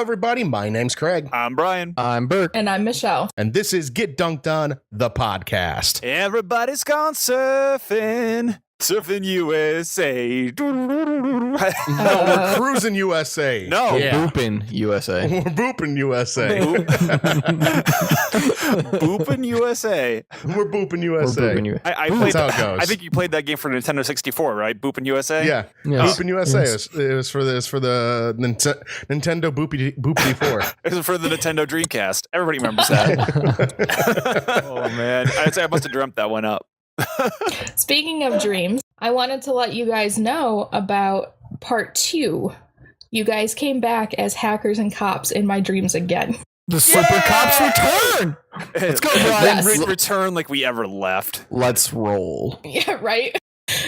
everybody. My name's Craig. I'm Brian. I'm Bert. And I'm Michelle. And this is Get Dunked On, the podcast. Everybody's gone surfing. Surfing USA. No, we're cruising USA. No. We're Yeah. booping USA. We're booping USA. Boopin' USA. We're booping We're USA. booping you. I That's played how it goes. I think you played that game for Nintendo 64, right? Boopin' USA? Yeah. Yes. Booping USA. Yes. It was for the Nintendo Boopity 4. It was for the Nintendo Dreamcast. Everybody remembers that. Oh, man. I'd say I must have dreamt that one up. Speaking of dreams, I wanted to let you guys know about part 2. You guys came back as hackers and cops in my dreams again. The Slipper Cops return. Let's go, Brian. Didn't return like we ever left. Let's roll. Yeah, right?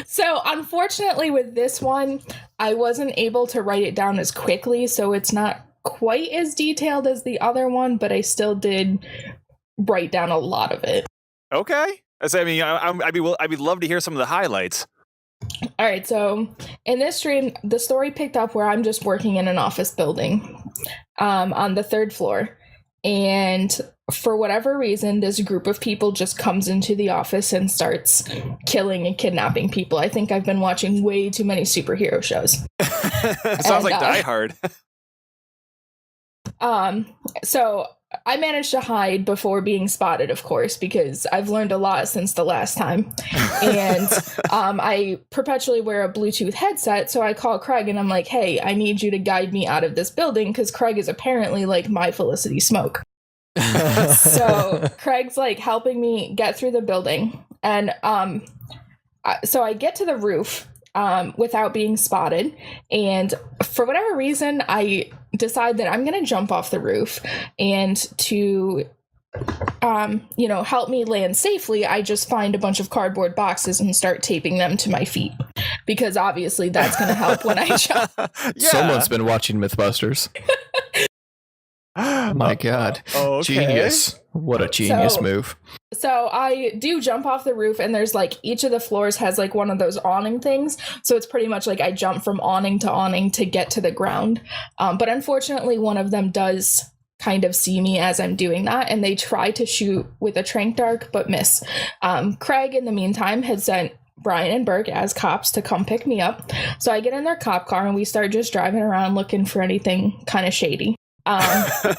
So, unfortunately, with this one, I wasn't able to write it down as quickly, so it's not quite as detailed as the other one, but I still did write down a lot of it. Okay. I mean, I'd love to hear some of the highlights. All right, so in this dream, the story picked up where I'm just working in an office building on the 3rd floor. And for whatever reason, this group of people just comes into the office and starts killing and kidnapping people. I think I've been watching way too many superhero shows. Sounds like And, Die Hard. So I managed to hide before being spotted, of course, because I've learned a lot since the last time. And I perpetually wear a Bluetooth headset, so I call Craig and I'm like, hey, I need you to guide me out of this building, because Craig is apparently like my Felicity Smoke. So Craig's like helping me get through the building. And so I get to the roof without being spotted. And for whatever reason, I decide that I'm going to jump off the roof, and to, help me land safely, I just find a bunch of cardboard boxes and start taping them to my feet, because obviously that's going to help when I jump. Yeah. Someone's been watching Mythbusters. My God. Okay. Genius. What a genius move. So I do jump off the roof, and there's like each of the floors has like one of those awning things. So it's pretty much like I jump from awning to get to the ground. But unfortunately, one of them does kind of see me as I'm doing that, and they try to shoot with a tranq dart but miss. Craig, in the meantime, had sent Brian and Burke as cops to come pick me up. So I get in their cop car and we start just driving around looking for anything kind of shady.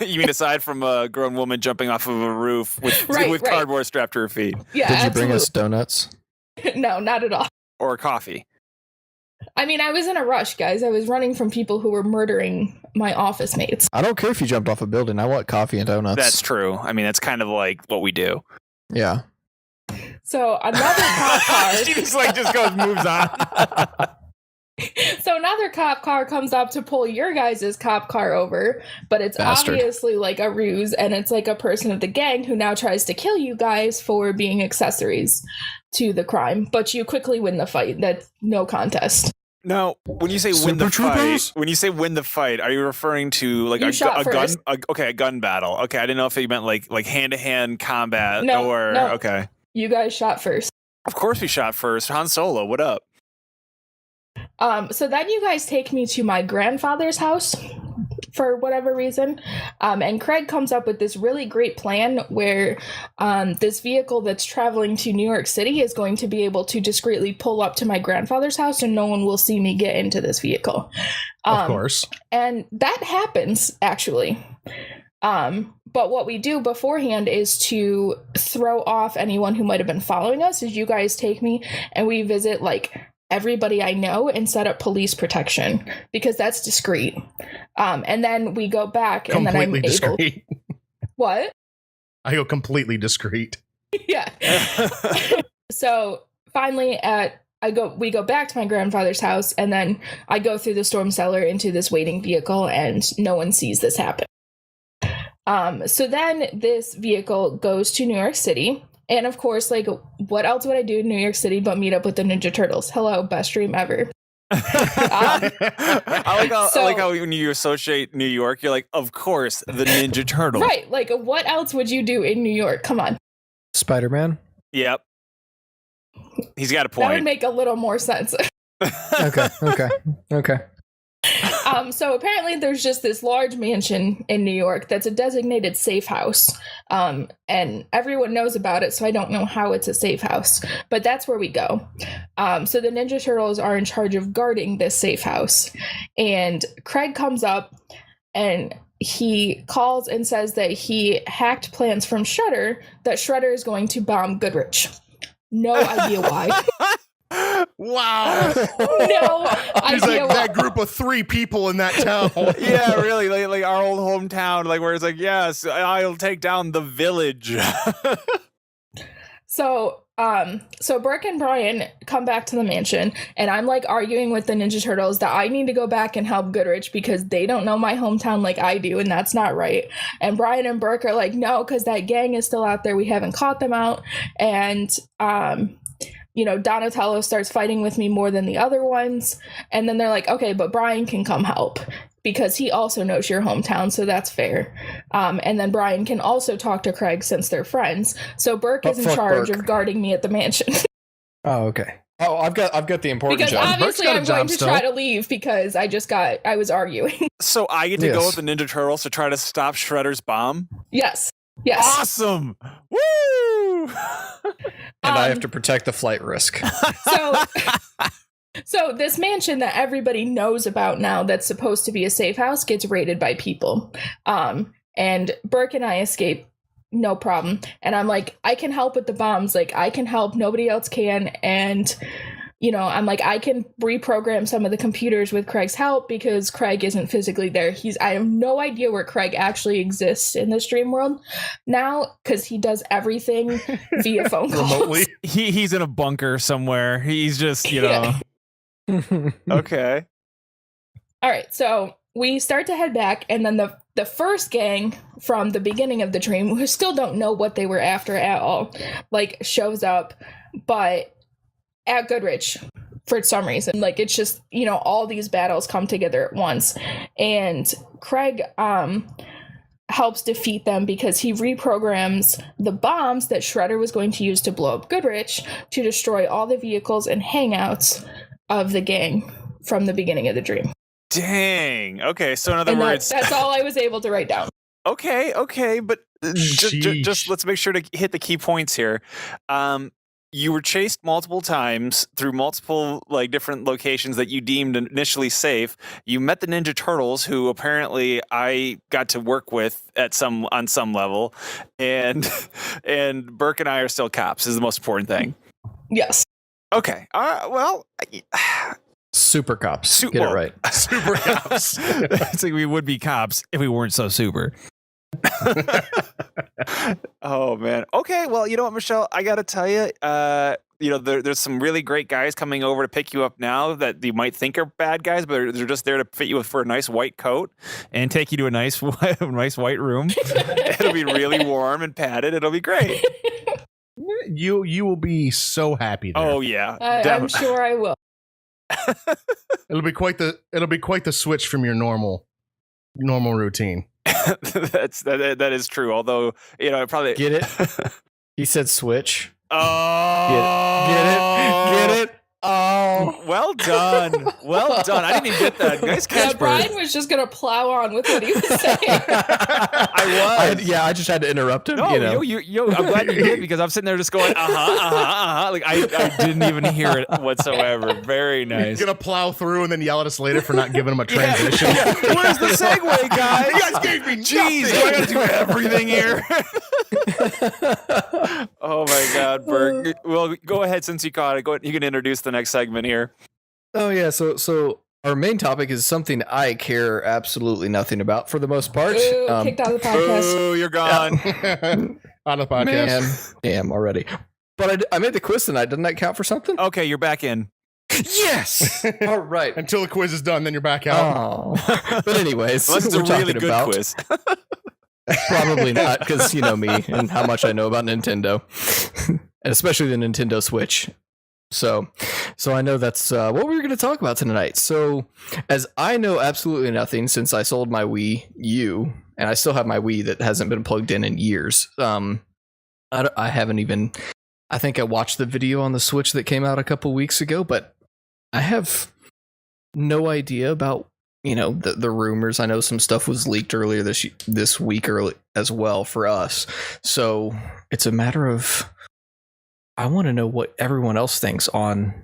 You mean aside from a grown woman jumping off of a roof with Right. cardboard strapped to her feet? Yeah, Did you bring us donuts? No, not at all. Or coffee? I mean, I was in a rush, guys. I was running from people who were murdering my office mates. I don't care if you jumped off a building. I want coffee and donuts. That's true. I mean, that's kind of like what we do. Yeah. So another cop car. She just moves on. So another cop car comes up to pull your guys' cop car over, but it's Bastard. obviously like a ruse, and it's like a person of the gang who now tries to kill you guys for being accessories to the crime. But you quickly win the fight. That's no contest. Now, when you say win the fight, are you referring to like You a shot gun? first. A gun battle. Okay, I didn't know if you meant like hand-to-hand combat No, or no. okay. You guys shot first. Of course, we shot first. Han Solo, what up? So then you guys take me to my grandfather's house for whatever reason. And Craig comes up with this really great plan where this vehicle that's traveling to New York City is going to be able to discreetly pull up to my grandfather's house, and no one will see me get into this vehicle. Of course. And that happens, actually. But what we do beforehand is to throw off anyone who might have been following us, as you guys take me and we visit like everybody I know and set up police protection, because that's discreet. And then we go back and then I'm Completely able... discreet. What? I go completely discreet. Yeah. So finally we go back to my grandfather's house, and then I go through the storm cellar into this waiting vehicle, and no one sees this happen. So then this vehicle goes to New York City. And of course, like, what else would I do in New York City but meet up with the Ninja Turtles? Hello, best dream ever. I like how when you associate New York, you're like, of course, the Ninja Turtle. Right. Like, what else would you do in New York? Come on. Spider-Man? Yep. He's got a That would point. make a little more sense. Okay. So apparently there's just this large mansion in New York that's a designated safe house. And everyone knows about it, so I don't know how it's a safe house. But that's where we go. So the Ninja Turtles are in charge of guarding this safe house. And Craig comes up and he calls and says that he hacked plans from Shredder that Shredder is going to bomb Goodrich. No idea why. Wow. No He's idea like why. that group of 3 people in that town. Yeah, really, like our old hometown, like where it's like, yes, I'll take down the village. So Burke and Brian come back to the mansion, and I'm like arguing with the Ninja Turtles that I need to go back and help Goodrich because they don't know my hometown like I do, and that's not right. And Brian and Burke are like, no, because that gang is still out there. We haven't caught them out. And Donatello starts fighting with me more than the other ones. And then they're like, okay, but Brian can come help because he also knows your hometown, so that's fair. And then Brian can also talk to Craig since they're friends. So Burke is in fuck charge Burke. of guarding me at the mansion. Oh, okay. Oh, I've got the important Because job. obviously got a I'm going job to still. try to leave because I was arguing. So I get to go Yes. with the Ninja Turtles to try to stop Shredder's bomb. Yes. Awesome! Woo! And I have to protect the flight risk. So this mansion that everybody knows about now that's supposed to be a safe house gets raided by people. And Burke and I escape, no problem. And I'm like, I can help with the bombs. Like, I can help. Nobody else can. And, I'm like, I can reprogram some of the computers with Craig's help because Craig isn't physically there. I have no idea where Craig actually exists in this dream world now because he does everything via phone calls. Remotely. He's in a bunker somewhere. He's just, Yeah. Okay. All right, so we start to head back, and then the first gang from the beginning of the dream, who still don't know what they were after at all, shows up, but at Goodrich for some reason. Like, it's just, all these battles come together at once, and Craig helps defeat them because he reprograms the bombs that Shredder was going to use to blow up Goodrich to destroy all the vehicles and hangouts of the gang from the beginning of the dream. Dang. Okay, so in other And words, that's all I was able to write down. okay, but just Sheesh. let's make sure to hit the key points here. You were chased multiple times through multiple different locations that you deemed initially safe. You met the Ninja Turtles, who apparently I got to work with on some level, and Burke and I are still cops. Is the most important thing. Yes. Okay. Well. Super cops. Su- Get it well, right. Super cops. it's like we would be cops if we weren't so super. Oh man. Okay. Well, you know what, Michelle? I gotta tell you, there's some really great guys coming over to pick you up now that you might think are bad guys, but they're just there to fit you for a nice white coat. And take you to a nice white room. It'll be really warm and padded. It'll be great. You will be so happy there. Oh yeah. I'm sure I will. It'll be quite the switch from your normal routine. that is true. Although probably Get it? He said switch. Oh, Get it? Oh. Well done. Well done. I didn't even get that. Nice Yeah, catch, Brian Bert. was just gonna plow on with what he was saying. I was. I just had to interrupt him. No, I'm glad you did because I'm sitting there just going, like I didn't even hear it whatsoever. Very nice. He's gonna plow through and then yell at us later for not giving him a transition. Yeah. Where's the segue, guys? You guys gave me Jeez, do I gotta do everything here? Oh my God, Bert. Well, go ahead since you caught it. Go ahead. You can introduce the next segment here. Oh yeah, so our main topic is something I care absolutely nothing about for the most part. Ooh, kicked out of the podcast. Oh, you're gone. On the podcast. Damn already. But I made the quiz tonight. Doesn't that count for something? Okay, you're back in. Yes. All right. Until the quiz is done, then you're back out. Oh. But anyways, Unless it's we're a really talking good about quiz. probably not because you know me and how much I know about Nintendo, and especially the Nintendo Switch. So I know that's what we were going to talk about tonight. So as I know absolutely nothing since I sold my Wii U, and I still have my Wii that hasn't been plugged in years. I haven't even. I think I watched the video on the Switch that came out a couple weeks ago, but I have no idea about the rumors. I know some stuff was leaked earlier this week early as well for us. So it's a matter of, I want to know what everyone else thinks on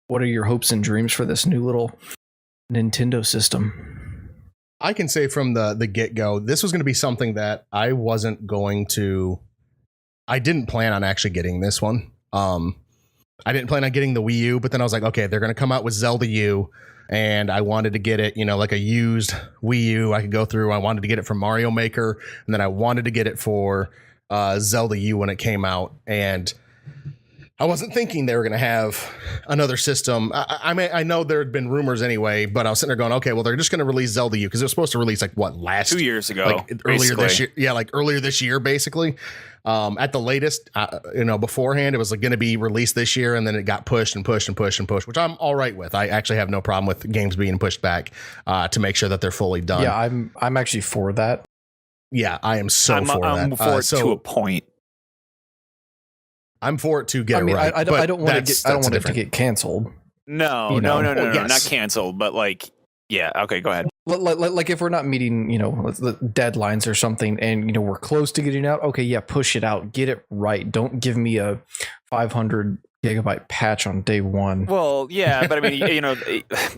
what are your hopes and dreams for this new little Nintendo system. I can say from the get-go, this was going to be something that I didn't plan on actually getting this one. I didn't plan on getting the Wii U, but then I was like, okay, they're going to come out with Zelda U, and I wanted to get it, like a used Wii U I could go through. I wanted to get it from Mario Maker, and then I wanted to get it for Zelda U when it came out, and I wasn't thinking they were going to have another system. I mean, I know there had been rumors anyway, but I was sitting there going, okay, well, they're just going to release Zelda U because it was supposed to release last 2 years ago, earlier this year. Yeah, earlier this year, basically. At the latest, beforehand, it was going to be released this year, and then it got pushed and pushed and pushed and pushed, which I'm all right with. I actually have no problem with games being pushed back to make sure that they're fully done. Yeah, I'm actually for that. Yeah, I am for that. I'm for it to a point. I'm for it to get it right. I don't want it to get canceled. No, not canceled, but yeah. Okay, go ahead. Like if we're not meeting, the deadlines or something, and we're close to getting out. Okay, yeah, push it out, get it right. Don't give me a 500 gigabyte patch on day one. Well, yeah, but I mean,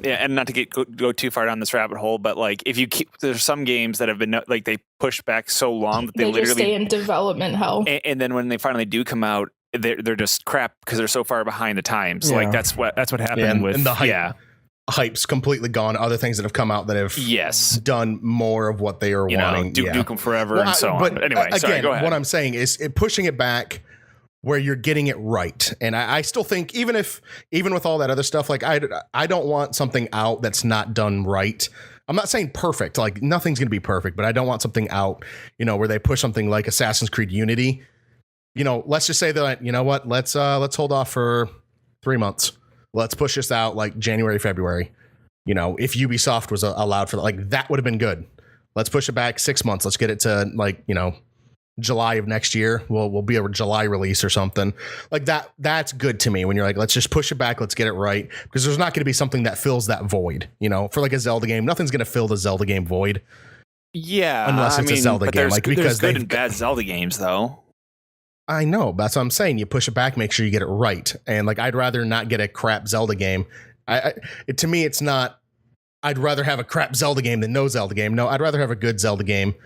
and not to go too far down this rabbit hole, but if you keep, there's some games that have been they pushed back so long that they literally just stay in development hell. And then when they finally do come out, they're just crap because they're so far behind the times. Yeah. That's what happened with and the hype. Yeah. Hype's completely gone. Other things that have come out that have done more of what they are wanting. Duke Nukem Forever and so on. But anyway, again, sorry, go ahead. What I'm saying is pushing it back where you're getting it right. And I still think even with all that other stuff, I don't want something out that's not done right. I'm not saying perfect. Nothing's going to be perfect, but I don't want something out, where they push something like Assassin's Creed Unity. Let's just say that, what, let's hold off for 3 months. Let's push this out January, February. If Ubisoft was allowed for that would have been good. Let's push it back 6 months. Let's get it to July of next year. We'll be a July release or something like that. That's good to me when you're let's just push it back. Let's get it right, because there's not going to be something that fills that void. For a Zelda game, nothing's going to fill the Zelda game void. Yeah, unless it's a Zelda game. Because there's good and bad Zelda games though. I know. That's what I'm saying. You push it back, make sure you get it right. And I'd rather not get a crap Zelda game. To me, it's not, I'd rather have a crap Zelda game than no Zelda game. No, I'd rather have a good Zelda game,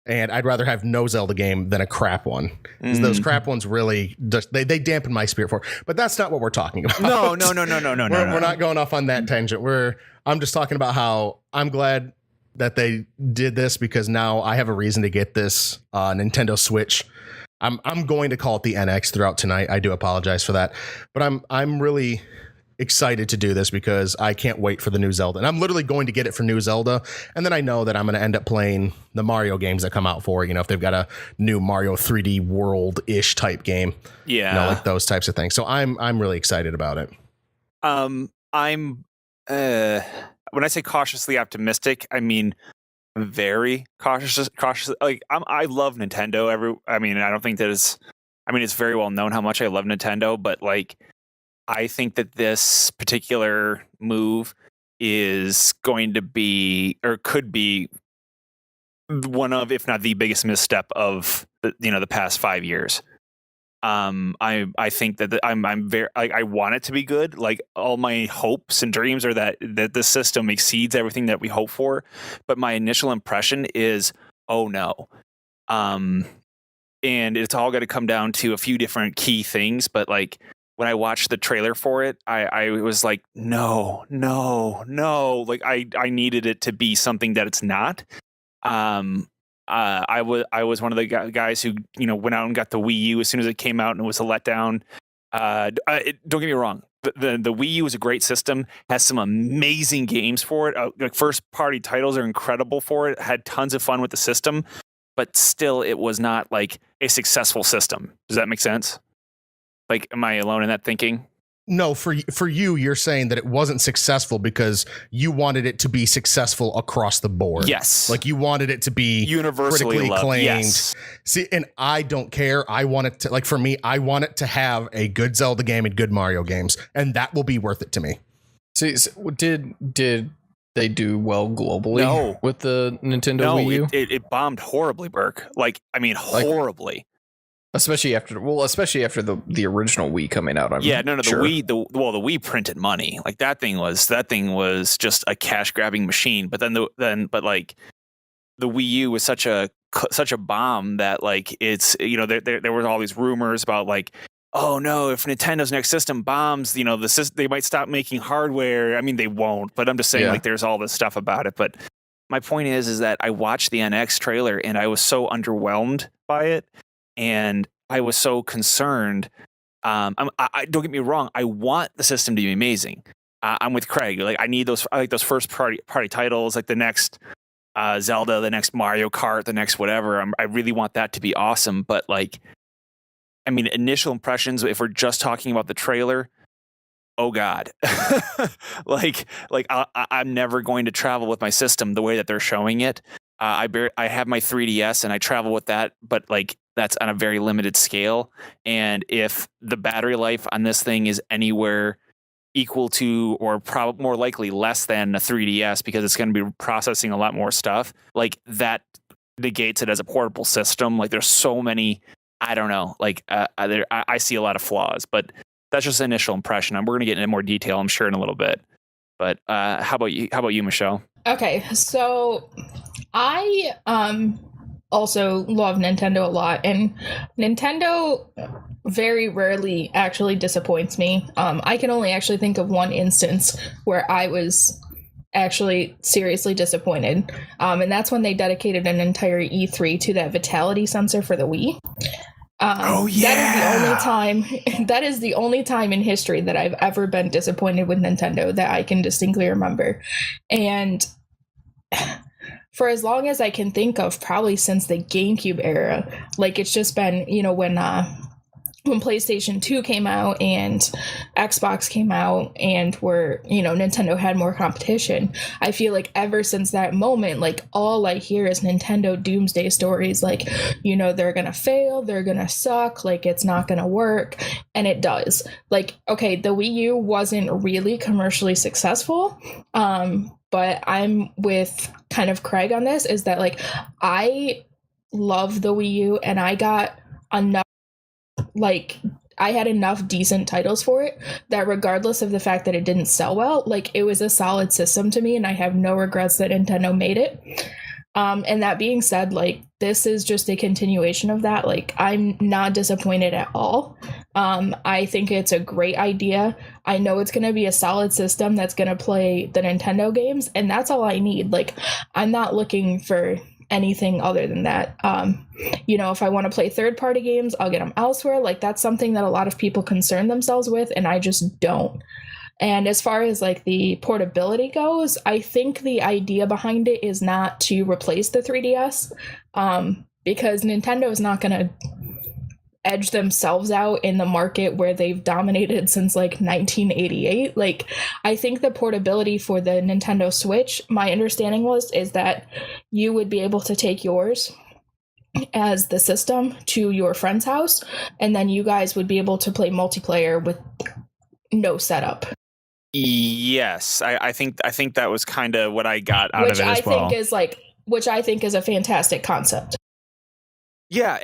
and I'd rather have no Zelda game than a crap one. Because those crap ones really, they dampen my spirit for it. But that's not what we're talking about. No. We're not going off on that tangent. I'm just talking about how I'm glad that they did this, because now I have a reason to get this Nintendo Switch. I'm going to call it the NX throughout tonight. I do apologize for that, but I'm really excited to do this because I can't wait for the new Zelda, and I'm literally going to get it for new Zelda, and then I know that I'm going to end up playing the Mario games that come out for it. If they've got a new Mario 3D World-ish type game, those types of things. So I'm really excited about it. I'm when I say cautiously optimistic, I mean very cautious. I love Nintendo. I don't think that is. It's very well known how much I love Nintendo, but I think that this particular move is going to be, or could be, one of, if not the biggest misstep of the past 5 years. I think that I'm very, I want it to be good. All my hopes and dreams are that the system exceeds everything that we hope for. But my initial impression is, oh no. And it's all got to come down to a few different key things. But when I watched the trailer for it, I was like, no. I needed it to be something that it's not. I was one of the guys who went out and got the Wii U as soon as it came out, and it was a letdown. Don't get me wrong, the Wii U is a great system, has some amazing games for it. First party titles are incredible for it. Had tons of fun with the system, but still, it was not a successful system. Does that make sense? Am I alone in that thinking? No, for you, you're saying that it wasn't successful because you wanted it to be successful across the board. Yes. You wanted it to be universally critically acclaimed. Yes. See, and I don't care. I want it to, for me, I want it to have a good Zelda game and good Mario games, and that will be worth it to me. See, did they do well globally No. with the Nintendo No, Wii U? it bombed horribly, Burke. Like, I mean, horribly. Especially after the original Wii coming out. Yeah, no, sure. the Wii printed money. Like that thing was just a cash grabbing machine. But but like the Wii U was such a bomb that like it's, you know, there was all these rumors about like, oh no, if Nintendo's next system bombs, you know, they might stop making hardware. I mean, they won't, but I'm just saying, like, there's all this stuff about it. But my point is that I watched the NX trailer and I was so underwhelmed by it, and I was so concerned. I don't get me wrong, I want the system to be amazing. I'm with Craig. Like, I like those first party titles, like the next Zelda, the next Mario Kart, the next whatever. I really want that to be awesome. But like, I mean, initial impressions, if we're just talking about the trailer, oh God, I'm never going to travel with my system the way that they're showing it. I have my 3DS and I travel with that, but like that's on a very limited scale. And if the battery life on this thing is anywhere equal to, or probably more likely less than a 3DS, because it's going to be processing a lot more stuff, like that negates it as a portable system. Like there's so many, I don't know, like I see a lot of flaws, but that's just an initial impression. We're going to get into more detail, I'm sure, in a little bit. But how about you, Michelle? Okay, so I also love Nintendo a lot, and Nintendo very rarely actually disappoints me. I can only actually think of one instance where I was actually seriously disappointed, and that's when they dedicated an entire E3 to that Vitality sensor for the Wii. Oh yeah, that is the only time in history that I've ever been disappointed with Nintendo that I can distinctly remember. And for as long as I can think of, probably since the GameCube era, like it's just been, you know, when PlayStation 2 came out and Xbox came out and Nintendo had more competition, I feel like ever since that moment, like all I hear is Nintendo doomsday stories, like, you know, they're gonna fail, they're gonna suck, like it's not gonna work, and it does. Like, okay, the Wii U wasn't really commercially successful, but I'm with kind of Craig on this, is that like I love the Wii U and I got enough, like I had enough decent titles for it that regardless of the fact that it didn't sell well, like it was a solid system to me, and I have no regrets that Nintendo made it. And that being said, like this is just a continuation of that. Like I'm not disappointed at all. I think it's a great idea. I know it's going to be a solid system that's going to play the Nintendo games, and that's all I need. Like I'm not looking for anything other than that. If I want to play third-party games, I'll get them elsewhere. Like that's something that a lot of people concern themselves with, and I just don't. And as far as like the portability goes, I think the idea behind it is not to replace the 3DS, because Nintendo is not going to edge themselves out in the market where they've dominated since like 1988. Like I think the portability for the Nintendo Switch, my understanding is that you would be able to take yours as the system to your friend's house, and then you guys would be able to play multiplayer with no setup. Yes, I think that was kind of what I got out of it as well. Which I think is a fantastic concept. Yeah,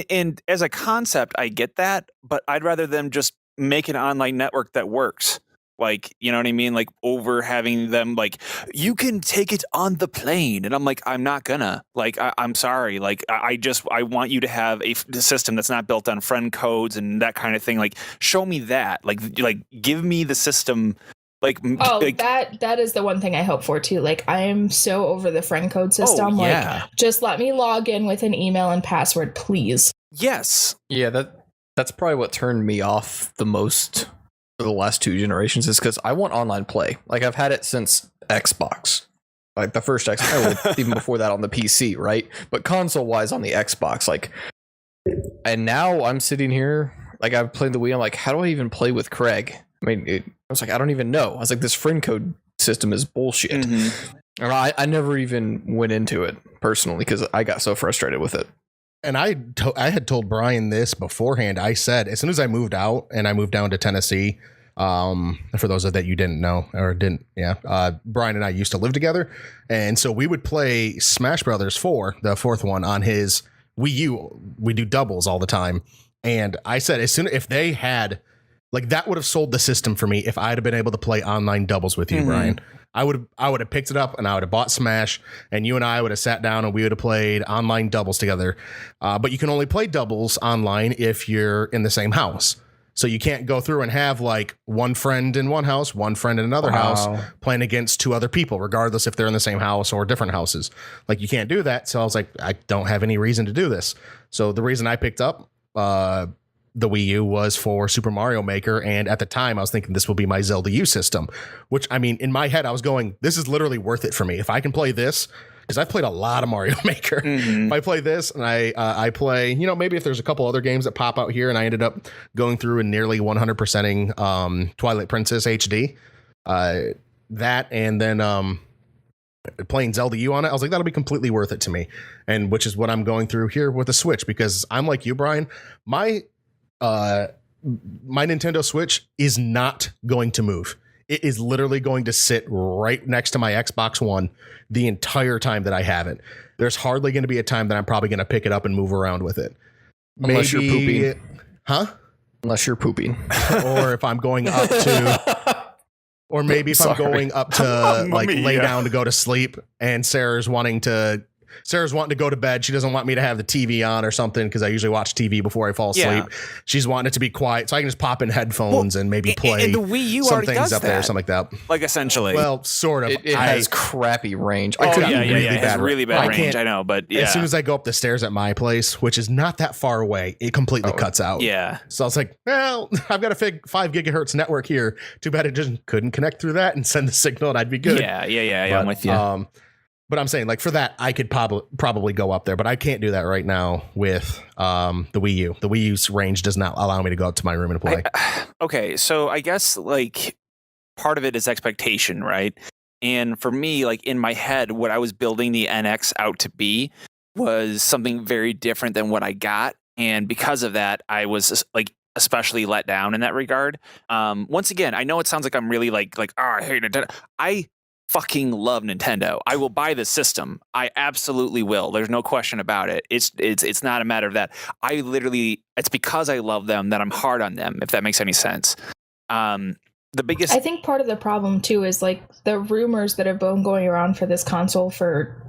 and as a concept, I get that, but I'd rather them just make an online network that works. Like, you know what I mean? Like over having them like, you can take it on the plane. And I'm like, I'm not gonna. Like, I'm sorry. Like, I want you to have a system that's not built on friend codes and that kind of thing. Like, show me that. Like give me the system. That is the one thing I hope for too. Like I am so over the friend code system. Oh, yeah. Like just let me log in with an email and password, please. Yes. Yeah, that's probably what turned me off the most for the last two generations, is because I want online play. Like I've had it since Xbox. Like the first Xbox, even before that on the PC, right? But console wise on the Xbox, like, and now I'm sitting here, like I've played the Wii, I'm like, how do I even play with Craig? I mean, I was like, I don't even know. I was like, this friend code system is bullshit. Mm-hmm. And I never even went into it personally because I got so frustrated with it. And I had told Brian this beforehand. I said, as soon as I moved out and I moved down to Tennessee, For those that you didn't know or didn't, Brian and I used to live together, and so we would play Smash Brothers 4, the fourth one, on his Wii U. We do doubles all the time, and I said if they had, like, that would have sold the system for me if I'd have been able to play online doubles with you, Brian. I would have picked it up and I would have bought Smash, and you and I would have sat down and we would have played online doubles together. But you can only play doubles online if you're in the same house. So you can't go through and have like one friend in one house, one friend in another house playing against two other people, regardless if they're in the same house or different houses. Like, you can't do that. So I was like, I don't have any reason to do this. So the reason I picked up the Wii U was for Super Mario Maker. And at the time I was thinking this will be my Zelda U system, which, I mean, in my head, I was going, this is literally worth it for me. If I can play this, because I've played a lot of Mario Maker. If I play this and I play, maybe if there's a couple other games that pop out here, and I ended up going through and nearly 100%ing Twilight Princess HD, that, and then playing Zelda U on it, I was like, that'll be completely worth it to me. And which is what I'm going through here with the Switch, because I'm like you, Brian, my Nintendo Switch is not going to move. It is literally going to sit right next to my Xbox One the entire time that I have it. There's hardly going to be a time that I'm probably going to pick it up and move around with it. Unless you're pooping. Huh? Unless you're pooping. Or if I'm going up to... Or maybe if I'm going up to like lay down to go to sleep, and Sarah's wanting to go to bed. She doesn't want me to have the TV on or something, because I usually watch TV before I fall asleep. Yeah. She's wanting it to be quiet, so I can just pop in headphones and maybe play and the Wii U some already things does up there or that. something like that. Like, essentially. Well, sort of. It has crappy range. Oh, could yeah, be yeah, really yeah. It has bad really range. bad I range, can't- I know, but yeah. As soon as I go up the stairs at my place, which is not that far away, it completely cuts out. Yeah. So I was like, well, I've got a 5 gigahertz network here. Too bad it just couldn't connect through that and send the signal, and I'd be good. Yeah, But, I'm with you. But I'm saying, like, for that, I could probably go up there, but I can't do that right now with the Wii U. The Wii U's range does not allow me to go up to my room and play. Okay, so I guess, like, part of it is expectation, right? And for me, like, in my head, what I was building the NX out to be was something very different than what I got. And because of that, I was, like, especially let down in that regard. Once again, I know it sounds like I'm really like, oh, I hate Nintendo. I fucking love Nintendo. I will buy the system. I absolutely will. There's no question about it. It's not a matter of that. I literally, it's because I love them that I'm hard on them, if that makes any sense. The biggest, I think part of the problem too is like the rumors that have been going around for this console for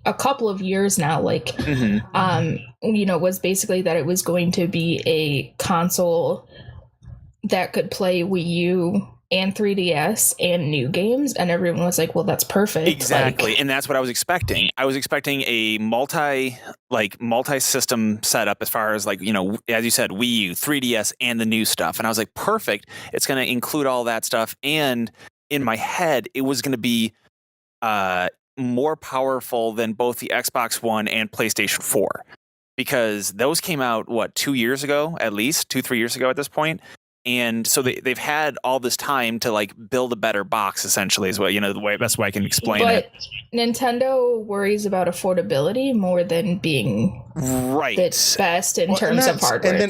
a couple of years now, like was basically that it was going to be a console that could play Wii U and 3DS and new games, and everyone was like, well, that's perfect. Exactly. And that's what I was expecting. I was expecting a multi-system setup, as far as, like, as you said, Wii U, 3DS, and the new stuff. And I was like, perfect. It's going to include all that stuff. And in my head, it was going to be more powerful than both the Xbox One and PlayStation 4, because those came out, 2 years ago, at least 2-3 years ago at this point. And so they've had all this time to, like, build a better box, essentially, is what, the best way I can explain it. But Nintendo worries about affordability more than being Right. the best in terms of hardware.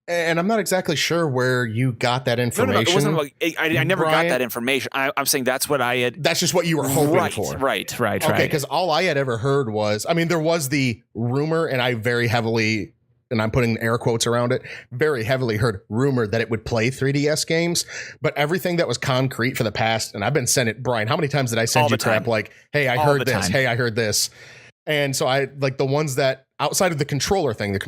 And I'm not exactly sure where you got that information. No, it wasn't like, I never got Brian. that information. I'm saying that's what I had. That's just what you were hoping for. Right. Okay, because all I had ever heard was, I mean, there was the rumor, and I very heavily, and I'm putting air quotes around it, very heavily heard rumor that it would play 3DS games, but everything that was concrete for the past, and I've been sent it, Brian, how many times did I send All you the crap time. like, hey, I All heard the this, time. hey, I heard this. And so I, like, the ones that, outside of the controller thing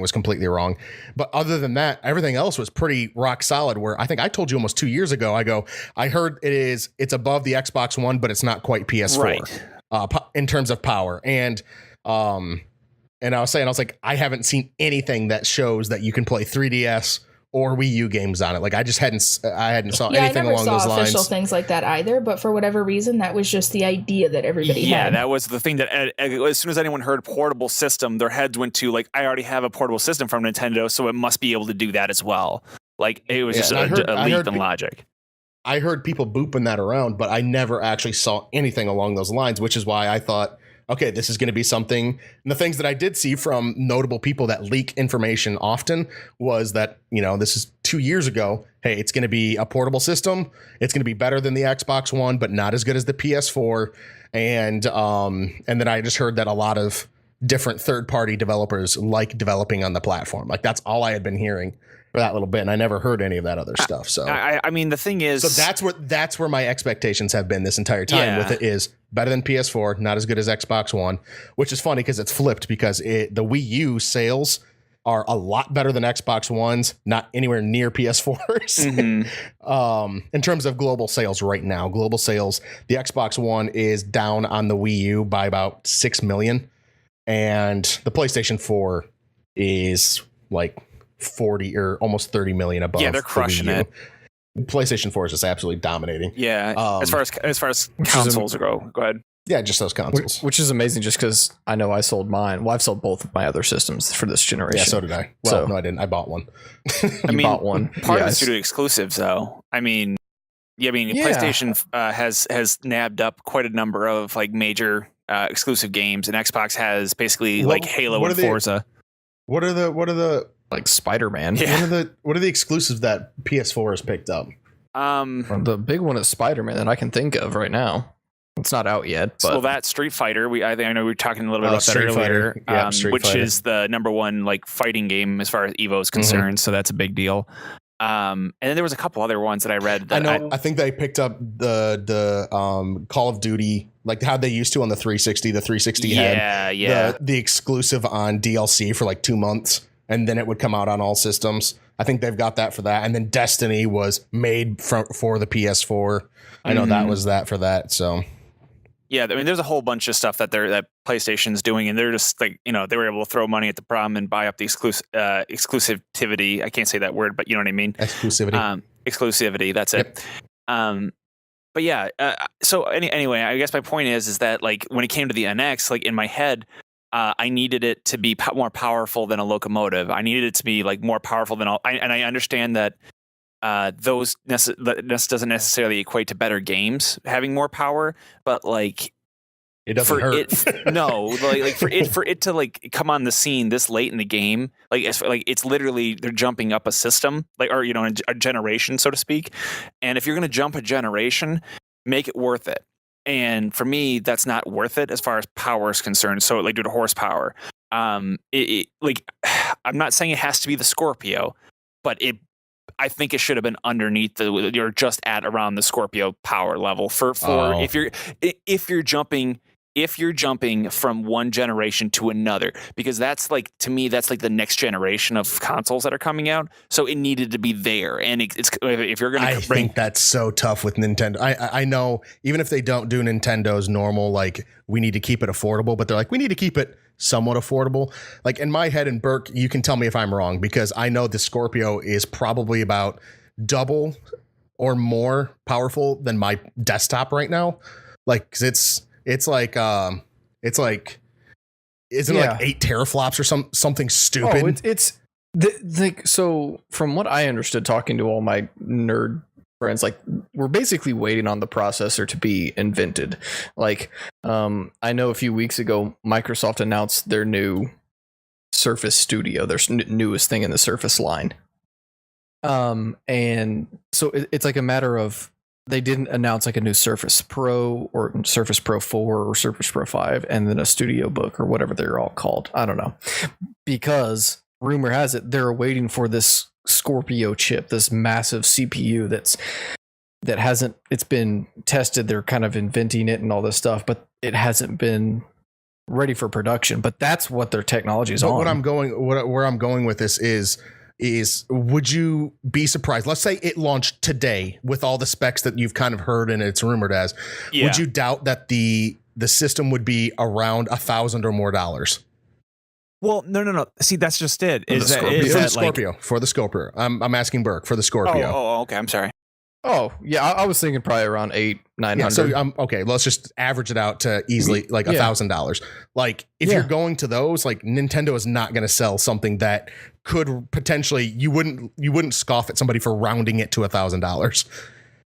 was completely wrong. But other than that, everything else was pretty rock solid, where I think I told you almost 2 years ago, I heard it's above the Xbox One, but it's not quite PS4 Right. In terms of power. And I was like, I haven't seen anything that shows that you can play 3DS or Wii U games on it. Like, I hadn't saw anything along those I never saw official lines. things like that either, but for whatever reason, that was just the idea that everybody Yeah, had. that was the thing that as soon as anyone heard portable system, their heads went to, like, I already have a portable system from Nintendo, so it must be able to do that as well. Like, it was just and a leap in logic. I heard people booping that around, but I never actually saw anything along those lines, which is why I thought, okay, this is going to be something. And the things that I did see from notable people that leak information often was that, this is 2 years ago. Hey, it's going to be a portable system. It's going to be better than the Xbox One, but not as good as the PS4. And then I just heard that a lot of different third-party developers like developing on the platform. Like, that's all I had been hearing for that little bit, and I never heard any of that other stuff. So I mean, the thing is, so that's where my expectations have been this entire time. With it is better than PS4, not as good as Xbox One, which is funny because it's flipped, because the Wii U sales are a lot better than Xbox Ones, not anywhere near PS4s. In terms of global sales right now, global sales, the Xbox One is down on the Wii U by about 6 million, and the PlayStation 4 is like 40 or almost 30 million above. Yeah, they're crushing the Wii U. it. PlayStation 4 is just absolutely dominating. Yeah, as far as consoles go ahead. Yeah, just those consoles. Which is amazing, just because I know I sold mine. Well, I've sold both of my other systems for this generation. Yeah, so did I. Well, no, I didn't. I bought one. I mean, bought one. Part of it's due to exclusives, though. PlayStation has nabbed up quite a number of like major exclusive games, and Xbox has basically like Halo and Forza. What are the like Spider-Man? Yeah. What are the exclusives that PS4 has picked up? The big one is Spider-Man that I can think of right now. It's not out yet, but so that Street Fighter, I know we were talking a little bit about that earlier, which is the number one like fighting game as far as Evo is concerned. So that's a big deal. And then there was a couple other ones that I read. That I think they picked up the Call of Duty, like how they used to on the 360. The 360 had the exclusive on DLC for like 2 months, and then it would come out on all systems. I think they've got that for that. And then Destiny was made for the PS4. I know that was that for that. So. Yeah, I mean, there's a whole bunch of stuff that PlayStation's doing, and they're just like, they were able to throw money at the problem and buy up the exclusivity. I can't say that word, but you know what I mean. Exclusivity. Exclusivity. That's it. But yeah. So anyway, I guess my point is that like when it came to the NX, like in my head, I needed it to be more powerful than a locomotive. I needed it to be like more powerful than all. And I understand that. That doesn't necessarily equate to better games having more power, but like it doesn't hurt. For it to like come on the scene this late in the game, it's literally they're jumping up a system, or a generation, so to speak. And if you're going to jump a generation, make it worth it. And for me, that's not worth it as far as power is concerned. So like due to horsepower, I'm not saying it has to be the Scorpio, but I think it should have been underneath you're just at around the Scorpio power level for if you're jumping from one generation to another, because that's like, to me, that's like the next generation of consoles that are coming out. So it needed to be there. And it's if you're going to I think that's so tough with Nintendo. I know even if they don't do Nintendo's normal, like we need to keep it affordable, but they're like, we need to keep it somewhat affordable. Like in my head, and Burke, you can tell me if I'm wrong, because I know the Scorpio is probably about double or more powerful than my desktop right now. Like, cause it's like isn't it like 8 teraflops or something stupid? So from what I understood, talking to all my nerd friends, like we're basically waiting on the processor to be invented. Like, I know a few weeks ago, Microsoft announced their new Surface Studio, their newest thing in the Surface line. And so it's like a matter of, they didn't announce like a new Surface Pro or Surface Pro 4 or Surface Pro 5 and then a Studio Book or whatever they're all called. I don't know. Because rumor has it they're waiting for this Scorpio chip, this massive CPU that hasn't, it's been tested. They're kind of inventing it and all this stuff, but it hasn't been ready for production. But that's what their technology is on. Where I'm going with this is would you be surprised? Let's say it launched today with all the specs that you've kind of heard and it's rumored as. Yeah. Would you doubt that the system would be around $1,000 or more dollars? Well, no. See, that's just it. For the Scorpio. I'm asking Burke for the Scorpio. Oh, okay. I'm sorry. Oh, yeah. I was thinking probably around $800-900. Yeah, so okay. Let's just average it out to easily like $1,000. Like if you're going to those, like Nintendo is not going to sell something that could potentially you wouldn't scoff at somebody for rounding it to $1,000.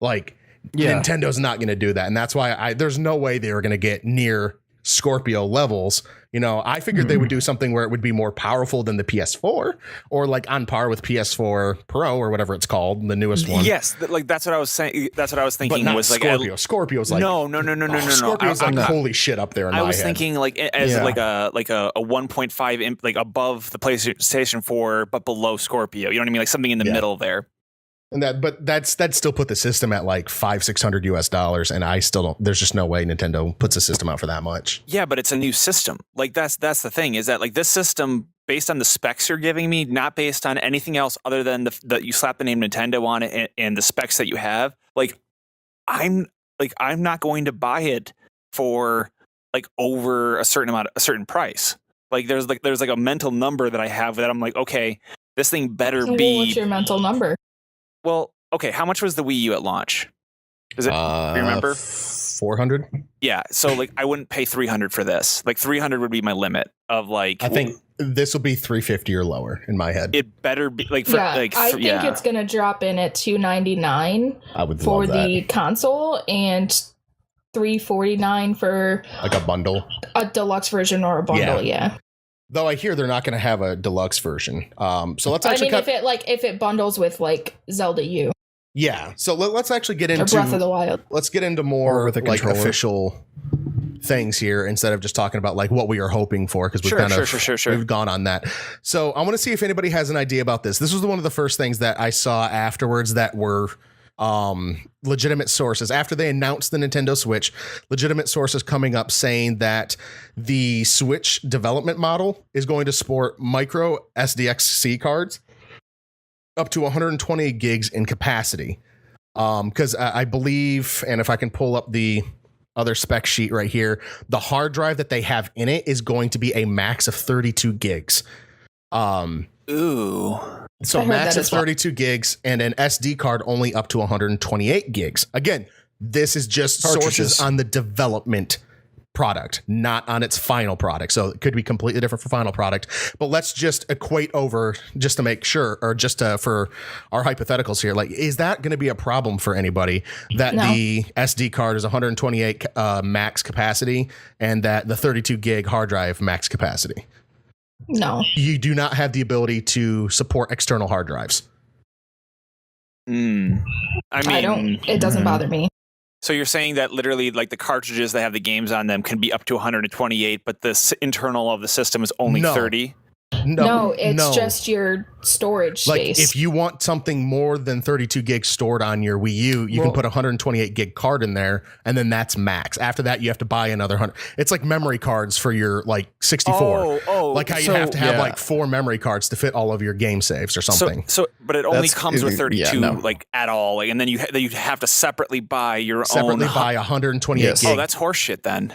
Like Nintendo's not going to do that, and that's why there's no way they were going to get near Scorpio levels. You know, I figured they would do something where it would be more powerful than the PS4 or like on par with PS4 Pro or whatever it's called, the newest one. Yes, like that's what I was saying. That's what I was But thinking. not Was like Scorpio. Scorpio's like no. Scorpio's I'm like not- holy shit up there in I my was head. thinking like as Yeah. like a 1.5 imp, like above the PlayStation 4, but below Scorpio. You know what I mean? Like something in the Yeah. middle there. And that still put the system at like $500-600 US, and I still don't. There's just no way Nintendo puts a system out for that much. Yeah, but it's a new system. Like that's the thing is that like this system based on the specs you're giving me, not based on anything else other than the you slap the name Nintendo on it and the specs that you have. Like I'm not going to buy it for like over a certain price. Like there's a mental number that I have that I'm like, okay, this thing better Well, be. what's your mental number? Well, okay, how much was the Wii U at launch? Is it? Do you remember? 400. Yeah, so like I wouldn't pay $300 for this. Like $300 would be my limit of like. I think this will be 350 or lower in my head. It better be like for Yeah, like I think it's gonna drop in at $299 I would for love that. the console and $349 for Like a bundle. a deluxe version or a bundle. Yeah. Though I hear they're not going to have a deluxe version. So let's I actually mean, cut. if it bundles with like Zelda U Yeah. So let's actually get or Breath of into the Wild. let's get into Or more with a like controller. official things here instead of just talking about like what we are hoping for, because we've Sure. we've gone on that. So I want to see if anybody has an idea about this. This was one of the first things that I saw afterwards that were legitimate sources after they announced the Nintendo Switch. Legitimate sources coming up saying that the Switch development model is going to support micro SDXC cards up to 120 gigs in capacity. Because I believe, and if I can pull up the other spec sheet right here, the hard drive that they have in it is going to be a max of 32 gigs. Ooh. So I heard max that of as well. 32 gigs and an SD card only up to 128 gigs. Again, this is just sources Cartridges. on the development product, not on its final product. So it could be completely different for final product. But let's just equate over just to make sure, or just for our hypotheticals here. Like, is that going to be a problem for anybody that No. the SD card is 128 max capacity and that the 32 gig hard drive max capacity? No. You do not have the ability to support external hard drives. I mean, I don't. It doesn't bother me. So you're saying that literally, like the cartridges that have the games on them can be up to 128, but the internal of the system is only No. 30. No, it's just your storage like space. if you want something more than 32 gigs stored on your Wii U, you can put a 128 gig card in there, and then that's max. After that, you have to buy another 100. It's like memory cards for your like 64. Like how you have to have yeah. like 4 memory cards to fit all of your game saves or something. But it only That's- comes with 32, no. like at all. Like, and then you have to separately buy your Separately own. buy 128 Yes. gig. Oh, that's horseshit then.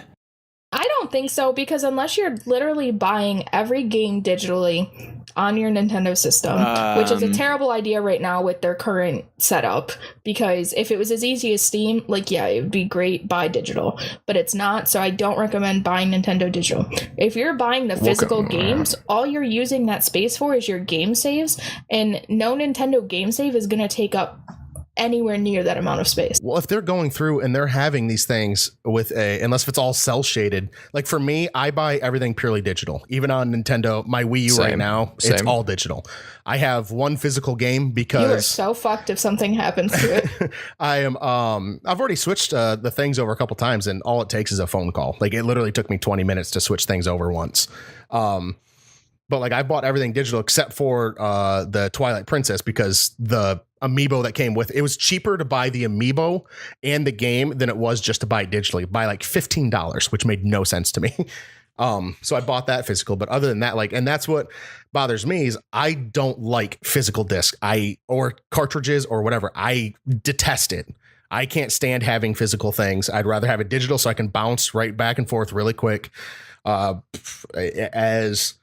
I don't think so, because unless you're literally buying every game digitally on your Nintendo system, which is a terrible idea right now with their current setup, because if it was as easy as Steam, like, yeah, it would be great, buy digital, but it's not, so I don't recommend buying Nintendo digital. If you're buying the physical games, all you're using that space for is your game saves, and no Nintendo game save is going to take up anywhere near that amount of space. Well, if they're going through and they're having these things with unless if it's all cell shaded, like for me, I buy everything purely digital. Even on Nintendo, my Wii U right Same. now, it's Same. all digital. I have one physical game You are because so fucked if something happens to it. I am I've already switched the things over a couple times, and all it takes is a phone call. Like it literally took me 20 minutes to switch things over once. But like I bought everything digital except for the Twilight Princess, because the amiibo that came with it was cheaper to buy the amiibo and the game than it was just to buy it digitally by like $15, which made no sense to me. So I bought that physical, but other than that, like, and that's what bothers me is I don't like physical disc or cartridges or whatever. I detest it. I can't stand having physical things. I'd rather have it digital so I can bounce right back and forth really quick. As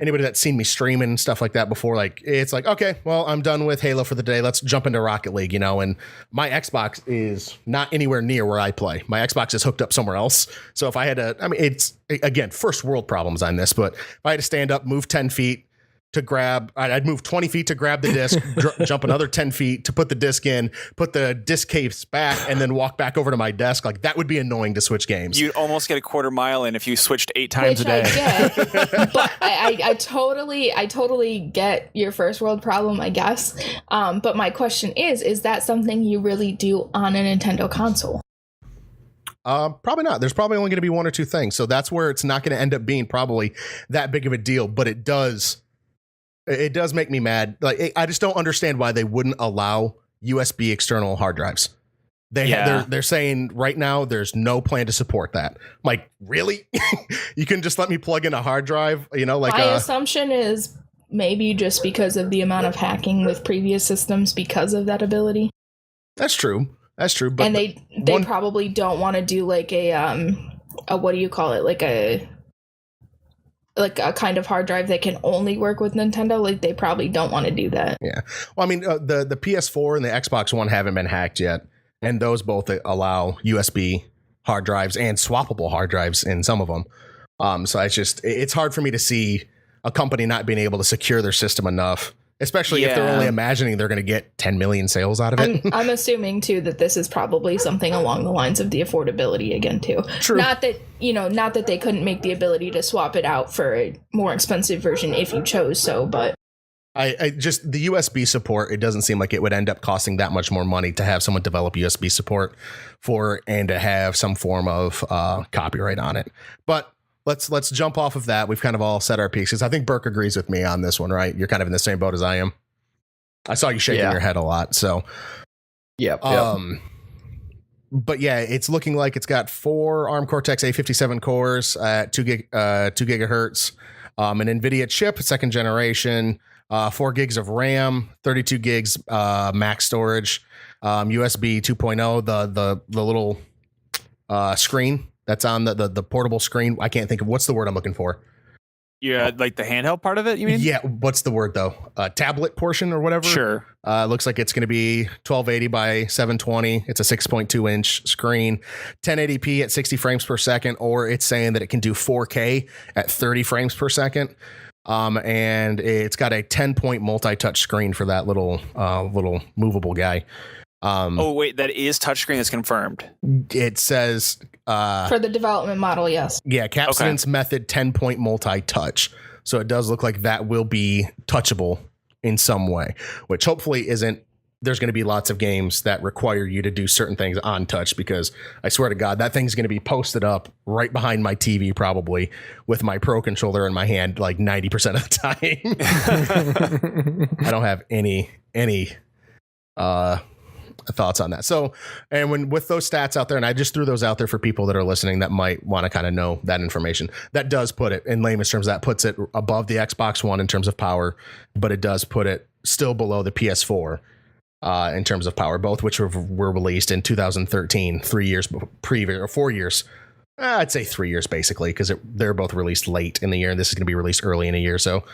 anybody that's seen me streaming and stuff like that before, like it's like, okay, well, I'm done with Halo for the day. Let's jump into Rocket League, you know, and my Xbox is not anywhere near where I play. My Xbox is hooked up somewhere else. So if I had to, I mean, it's again, first world problems on this, but if I had to stand up, move 10 feet, to grab, I'd move 20 feet to grab the disc, jump another 10 feet to put the disc in, put the disc case back, and then walk back over to my desk. Like, that would be annoying to switch games. You'd almost get a quarter mile in if you switched 8 times Which a day. I get, but I totally get your first world problem, I guess. But my question is that something you really do on a Nintendo console? Probably not. There's probably only going to be one or two things. So that's where it's not going to end up being probably that big of a deal, but it does make me mad. Like, I just don't understand why they wouldn't allow USB external hard drives. They're saying right now there's no plan to support that. I'm like, really? You can just let me plug in a hard drive, you know, like my assumption is maybe just because of the amount of hacking with previous systems because of that ability. That's true. That's true. But and they probably don't want to do like a what do you call it? Like a kind of hard drive that can only work with Nintendo. Like, they probably don't want to do that. Yeah. Well, I mean, the PS4 and the Xbox One haven't been hacked yet. And those both allow USB hard drives and swappable hard drives in some of them. So it's hard for me to see a company not being able to secure their system enough, especially if they're only imagining they're going to get 10 million sales out of it. I'm assuming too that this is probably something along the lines of the affordability again too. True. Not that they couldn't make the ability to swap it out for a more expensive version if you chose so, but I just, the USB support, it doesn't seem like it would end up costing that much more money to have someone develop USB support for and to have some form of copyright on it. But let's jump off of that. We've kind of all set our pieces. I think Burke agrees with me on this one, right? You're kind of in the same boat as I am. I saw you shaking your head a lot. So, but yeah, it's looking like it's got 4 ARM Cortex A57 cores at 2 gigahertz, an NVIDIA chip, 2nd generation, 4 gigs of RAM, 32 gigs max storage, USB 2.0, the little screen that's on the portable screen. I can't think of what's the word I'm looking for. Yeah, like the handheld part of it, you mean? Yeah, what's the word though? Tablet portion or whatever. Sure. Looks like it's going to be 1280 by 720. It's a 6.2 inch screen, 1080p at 60 frames per second, or it's saying that it can do 4K at 30 frames per second. And it's got a 10-point multi-touch screen for that little movable guy. Oh wait, that is touchscreen. That's confirmed. It says for the development model, yes. Yeah, Capstance method 10-point multi-touch. So it does look like that will be touchable in some way, which hopefully isn't. There's going to be lots of games that require you to do certain things on touch, because I swear to God, that thing's going to be posted up right behind my TV, probably with my Pro controller in my hand, like 90% of the time. I don't have any thoughts on that. So, and with those stats out there, and I just threw those out there for people that are listening that might want to kind of know that information, that does put it in layman's terms, that puts it above the Xbox One in terms of power, but it does put it still below the PS4 in terms of power, both which were released in 2013, 3 years previous, or 4 years. I'd say 3 years basically, because they're both released late in the year, and this is going to be released early in a year. So,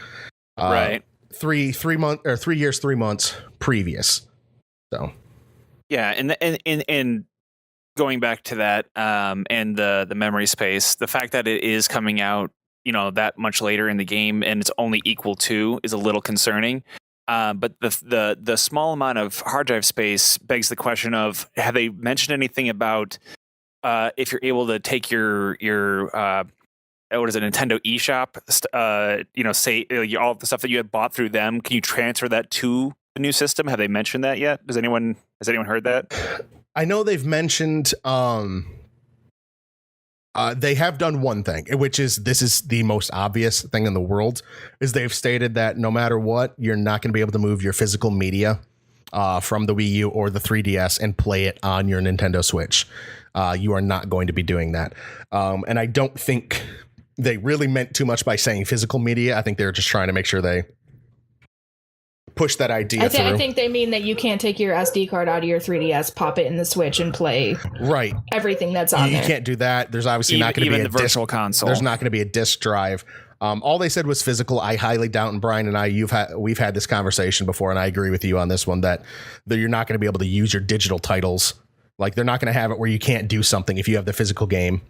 right, 3 years, 3 months previous. So. Yeah, and going back to that, and the memory space, the fact that it is coming out, that much later in the game and it's only equal to is a little concerning. But the small amount of hard drive space begs the question of, have they mentioned anything about if you're able to take your what is it, Nintendo eShop, say all the stuff that you had bought through them, can you transfer that to the new system? Have they mentioned that yet? Has anyone heard that? I know they've mentioned they have done one thing, which is, this is the most obvious thing in the world, is they've stated that no matter what, you're not going to be able to move your physical media from the Wii U or the 3DS and play it on your Nintendo Switch. You are not going to be doing that. And I don't think they really meant too much by saying physical media. I think they're just trying to make sure they push that idea through. I think they mean that you can't take your SD card out of your 3DS, pop it in the Switch, and play everything that's on there. You can't do that. There's obviously not going to be a virtual console. There's not going to be a disc drive. All they said was physical. I highly doubt, and Brian and I, we've had this conversation before, and I agree with you on this one, that you're not going to be able to use your digital titles. Like, they're not going to have it where you can't do something if you have the physical game,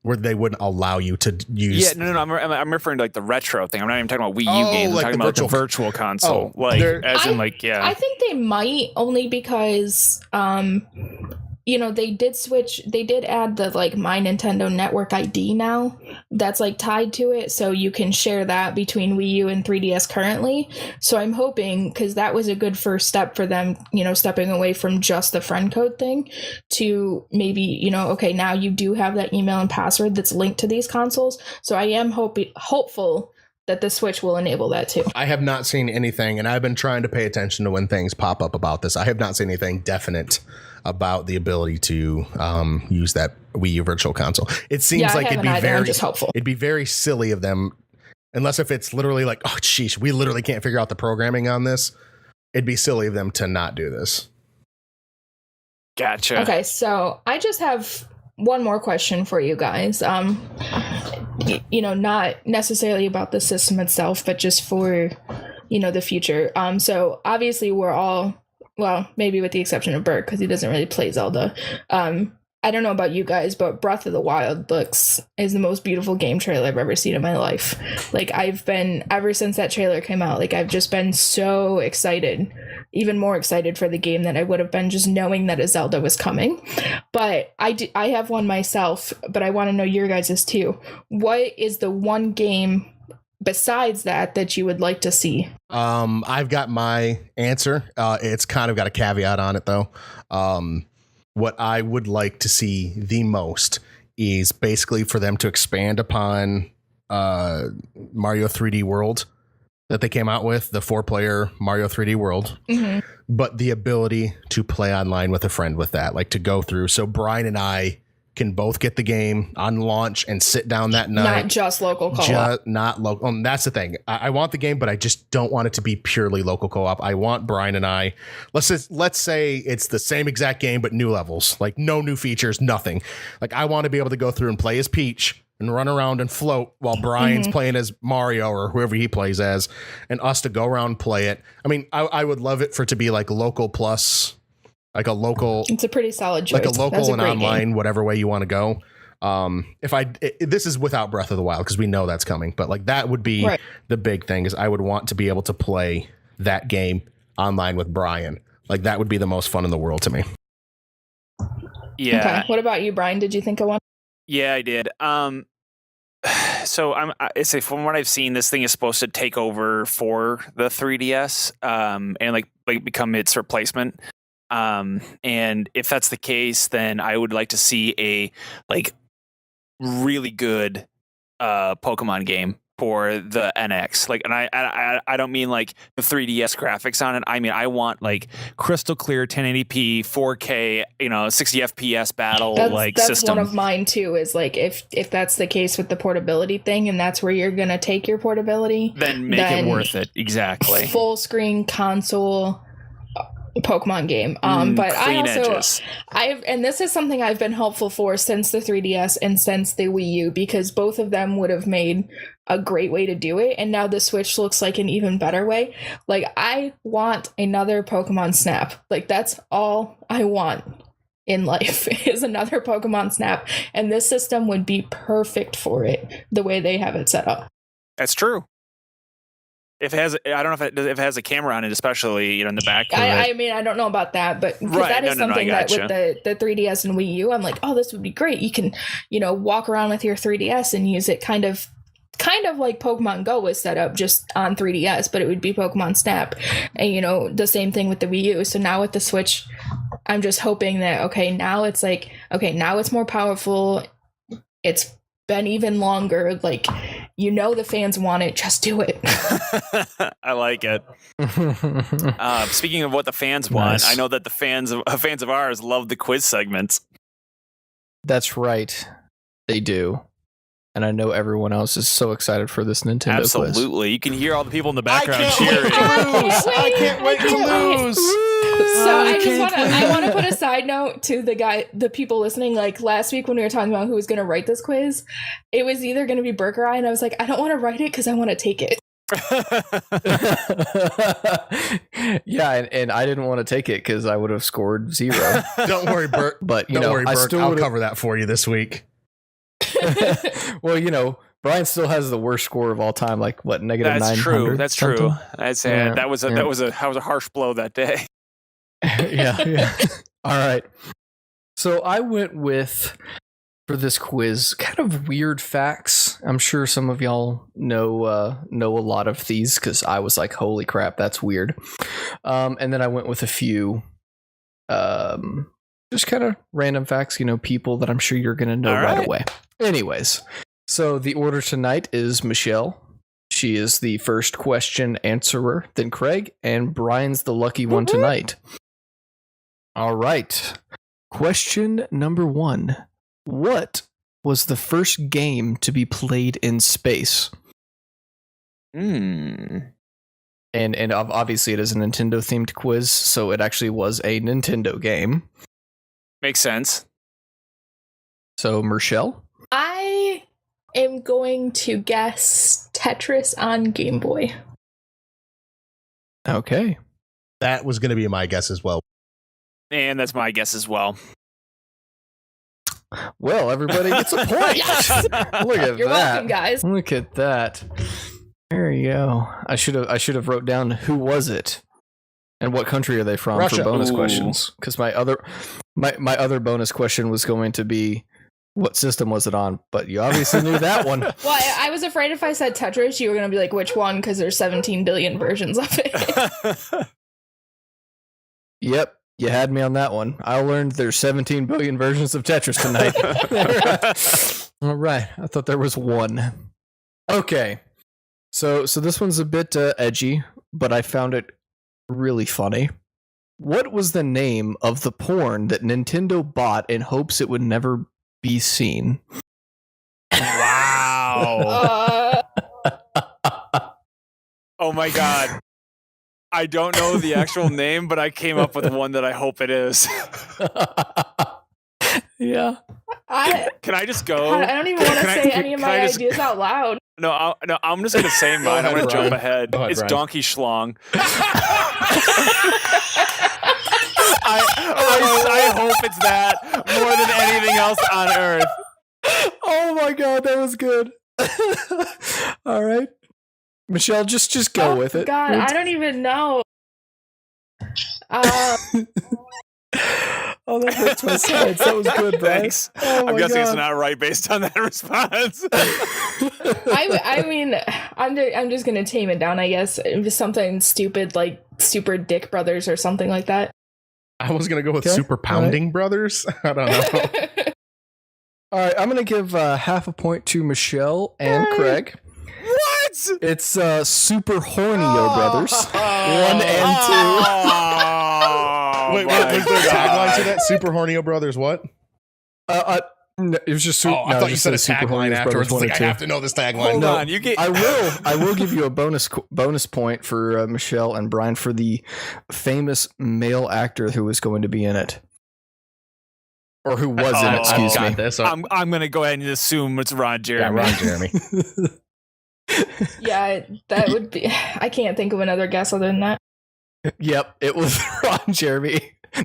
where they wouldn't allow you to use. Yeah, no. I'm referring to like the retro thing. I'm not even talking about Wii U Oh, games. I'm like talking the about virtual- the virtual console. Oh, like, they're- as in, I- like, yeah. I think they might, only because they did add the like My Nintendo Network ID now that's like tied to it, so you can share that between Wii U and 3DS currently. So I'm hoping, because that was a good first step for them, stepping away from just the friend code thing to maybe, okay, now you do have that email and password that's linked to these consoles. So I am hopeful that the Switch will enable that too. I have not seen anything, and I've been trying to pay attention to when things pop up about this. I have not seen anything definite about the ability to use that Wii U Virtual Console. It seems Yeah, I like it'd haven't be either. I'm very, just hopeful. it'd be very silly of them, unless if it's literally like, oh, sheesh, we literally can't figure out the programming on this. It'd be silly of them to not do this. Gotcha. Okay, so I just have one more question for you guys. Not necessarily about the system itself, but just for, the future. So obviously we're all, well, maybe with the exception of Bert, because he doesn't really play Zelda. I don't know about you guys, but Breath of the Wild is the most beautiful game trailer I've ever seen in my life. Like, ever since that trailer came out, like, I've just been so excited, even more excited for the game than I would have been just knowing that a Zelda was coming. But I have one myself, but I want to know your guys's too. What is the one game besides that you would like to see? I've got my answer. It's kind of got a caveat on it, though. What I would like to see the most is basically for them to expand upon Mario 3D World that they came out with, the 4-player Mario 3D World, but the ability to play online with a friend with that, like to go through. So Brian and I can both get the game on launch and sit down that night. Not just local co-op. Not local. That's the thing. I want the game, but I just don't want it to be purely local co-op. I want Brian and I, let's say it's the same exact game, but new levels, like no new features, nothing. Like, I want to be able to go through and play as Peach and run around and float while Brian's playing as Mario or whoever he plays as, and us to go around and play it. I mean, I would love it for it to be like local plus, like a local. It's a pretty solid choice. Like a local That's a and great online, game. whatever way you want to go. This is without Breath of the Wild, because we know that's coming, but like that would be the big thing, is I would want to be able to play that game online with Brian. Like, that would be the most fun in the world to me. Yeah. Okay. What about you, Brian? Did you think of one? Yeah, I did. So I say, from what I've seen, this thing is supposed to take over for the 3DS, and like become its replacement. And if that's the case, then I would like to see a like really good Pokemon game for the NX. Like, and I don't mean like the 3DS graphics on it. I mean, I want like Crystal clear 1080p, 4K, 60 FPS battle That's system. one of mine too, is like, if that's the case with the portability thing and that's where you're going to take your portability, then make it worth it. Exactly. Full screen console Pokemon game. But I clean also edges. and this is something I've been hopeful for since the 3DS and since the Wii U, because both of them would have made a great way to do it, and now the Switch looks like an even better way. Like, I want another Pokemon Snap. Like, that's all I want in life is another Pokemon Snap, and this system would be perfect for it the way they have it set up. That's true. If it has, I don't know if it has a camera on it, especially in the back. I mean, I don't know about that, but because Right. that is No, I something that gotcha. with the 3DS and Wii U, I'm like, oh, this would be great. You can, walk around with your 3DS and use it kind of like Pokemon Go was set up just on 3DS, but it would be Pokemon Snap. And, the same thing with the Wii U. So now with the Switch, I'm just hoping that, now it's more powerful. It's been even longer. Like, the fans want it, just do it. I like it. Speaking of what the fans want, Nice. I know that the fans of ours love the quiz segments. That's right. They do. And I know everyone else is so excited for this Nintendo quiz. Absolutely, you can hear all the people in the background I can't cheering. I can't wait to lose. So I want to put a side note to the people listening. Like, last week when we were talking about who was going to write this quiz, it was either going to be Burke or I, and I was like, I don't want to write it because I want to take it. Yeah, and I didn't want to take it because I would have scored 0. Don't worry, Bert. But Don't worry, I Burke. still I'll would've- cover that for you this week. Well, Brian still has the worst score of all time. Like what, negative 900? That's true. That's true. something? I'd say Yeah, that was a harsh blow that day. yeah. All right. So I went with, for this quiz, kind of weird facts. I'm sure some of y'all know a lot of these because I was like, holy crap, that's weird. And then I went with a few just kind of random facts, people that I'm sure you're going to know All right right. away. Anyways, so the order tonight is Michelle. She is the first question answerer, then Craig, and Brian's the lucky one tonight. All right. Question number 1. What was the first game to be played in space? Hmm. And obviously it is a Nintendo themed quiz, so it actually was a Nintendo game. Makes sense. So, Michelle? I am going to guess Tetris on Game Boy. Okay. That was going to be my guess as well. And that's my guess as well. Well, everybody gets a point. Yes! Look at You're that. welcome, guys. Look at that. There you go. I should have wrote down who was it and what country are they from Russia. for bonus Ooh. questions. Because my other bonus question was going to be what system was it on, but you obviously knew that one. Well, I was afraid if I said Tetris, you were going to be like, which one? Because there's 17 billion versions of it. Yep, you had me on that one. I learned there's 17 billion versions of Tetris tonight. All right, I thought there was one. Okay, so this one's a bit edgy, but I found it really funny. What was the name of the porn that Nintendo bought in hopes it would never be seen? Wow. Uh, Oh my god. I don't know the actual name, but I came up with one that I hope it is. Yeah. Can I just go? I don't even want to Can I- say any of can I my just- ideas out loud. No, I'm just gonna say mine. I'm ahead, gonna jump Brian. ahead. Go ahead, It's Brian. Donkey Schlong. Oh, I hope it's that more than anything else on earth. Oh my god, that was good. All right. Michelle, just go with it. God, I don't even know. Oh, that hurts my sides. That was good, Brian. Thanks. Oh I'm my guessing it's God. not right based on that response. I mean, I'm just gonna tame it down. I guess it was something stupid like Super Dick Brothers or something like that. I was going to go with Okay, Super Pounding Brothers. I don't know. All right, I'm gonna give half a point to Michelle and Craig. What? It's Super Hornio Brothers. Oh. 1 and 2. Oh, Wait, my was there a God. tagline to that? Super Hornio Brothers what? No, it was just Oh, no, I thought it you just said a Super tagline Hornio afterwards. Brothers 1 Like, and I 2. have to know this tagline. Hold No, on, you get. I will give you a bonus point for Michelle and Brian for the famous male actor who was going to be in it, or who was in it. Oh, Excuse got me. this. I'm gonna go ahead and assume it's Ron Yeah, Jeremy. Ron Jeremy. Yeah, that would be. I can't think of another guess other than that. Yep, it was Ron Jeremy.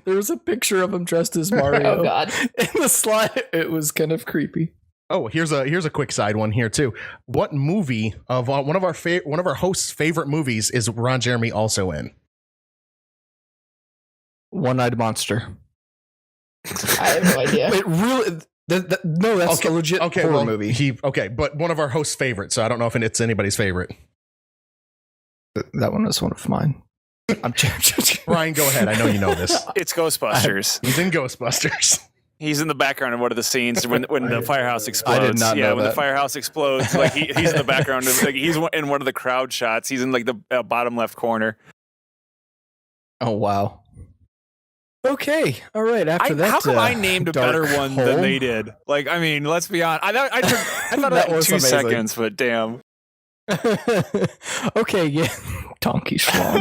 There was a picture of him dressed as Mario Oh God. in the slide. It was kind of creepy. Oh, here's a quick side one here too. What movie of one of our hosts' favorite movies is Ron Jeremy also in? One-eyed monster. I have no idea. It really. No, that's a legit horror movie. But one of our hosts' favorites. So I don't know if it's anybody's favorite. That one was one of mine. I'm Brian, go ahead. I know you know this. It's Ghostbusters. He's in Ghostbusters. He's in the background of one of the scenes when the firehouse explodes. not know when that. the firehouse explodes, like he's in the background. Like he's in one of the crowd shots. He's in like the bottom left corner. Oh wow. Okay. All right. After that, how come I named a dark better one hole? than they did? Like, I mean, let's be honest. I thought That that in was 2 amazing. seconds, but damn. Okay. Yeah. Donkey Schlong.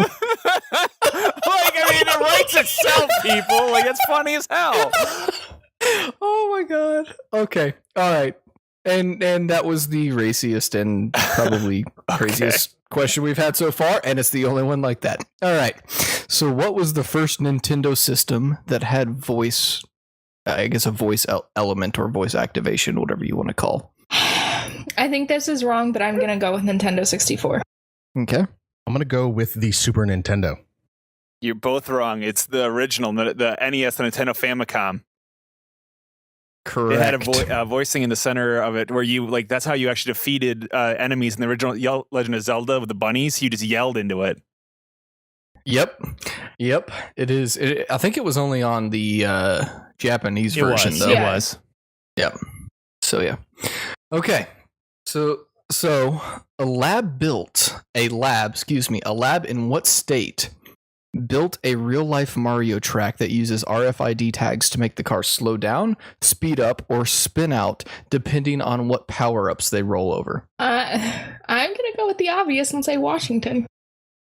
Like, I mean, it writes itself, people. Like, it's funny as hell. Oh my god. Okay. All right. And that was the raciest and probably craziest question we've had so far, and it's the only one like that. All right. So what was the first Nintendo system that had voice I guess a voice element or voice activation, whatever you want to call. I think this is wrong, but I'm gonna go with Nintendo 64. Okay. I'm gonna go with the Super Nintendo. You're both wrong. It's the original, the NES, the Nintendo Famicom. Correct. It had a voicing in the center of it where you like that's how you actually defeated enemies in the original Legend of Zelda with the bunnies. You just yelled into it. Yep. It is. I think it was only on the Japanese version, though. It was. Yep. So yeah. Okay. So a lab in what state built a real life Mario track that uses RFID tags to make the car slow down, speed up, or spin out, depending on what power-ups they roll over? I'm gonna go with the obvious and say Washington.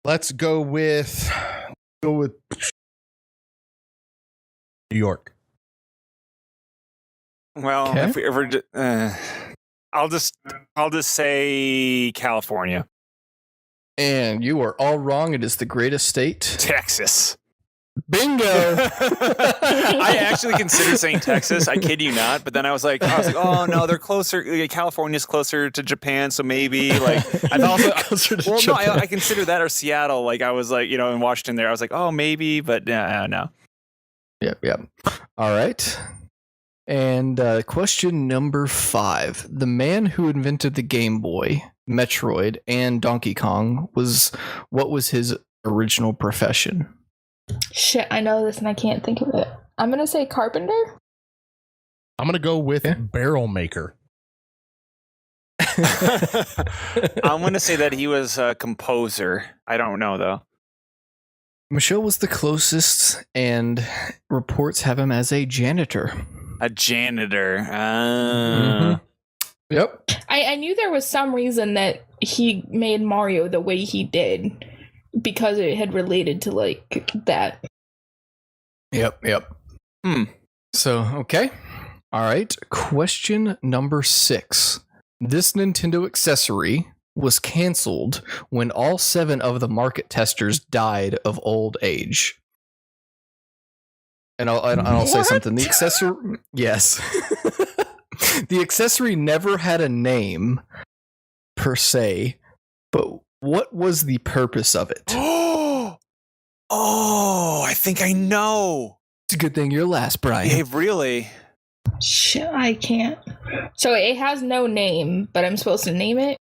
Let's go with New York. Well, Okay. if we ever, I'll just say California, And you are all wrong. It is the greatest state. Texas. Bingo. I actually considered saying Texas. I kid you not. But then I was like, oh no, they're closer. California's closer to Japan, so maybe like I've also. Closer to Well, no, Japan. I consider that or Seattle. Like I was like, in Washington there, I was like, oh maybe, but no. Yep. All right. And question number 5. The man who invented the Game Boy, Metroid, and Donkey Kong what was his original profession? Shit, I know this and I can't think of it. I'm gonna say carpenter. I'm gonna go with Yeah. barrel maker. I'm going to say that he was a composer. I don't know though. Michelle was the closest, and reports have him as a janitor. A janitor. Yep. I knew there was some reason that he made Mario the way he did because it had related to like that. Yep. So, okay. All right. Question number 6. This Nintendo accessory was canceled when all 7 of the market testers died of old age. And I'll say something. The accessory, yes. The accessory never had a name per se, but what was the purpose of it? Oh, I think I know. It's a good thing you're last, Brian. Hey, really? Shit, I can't. So it has no name, but I'm supposed to name it.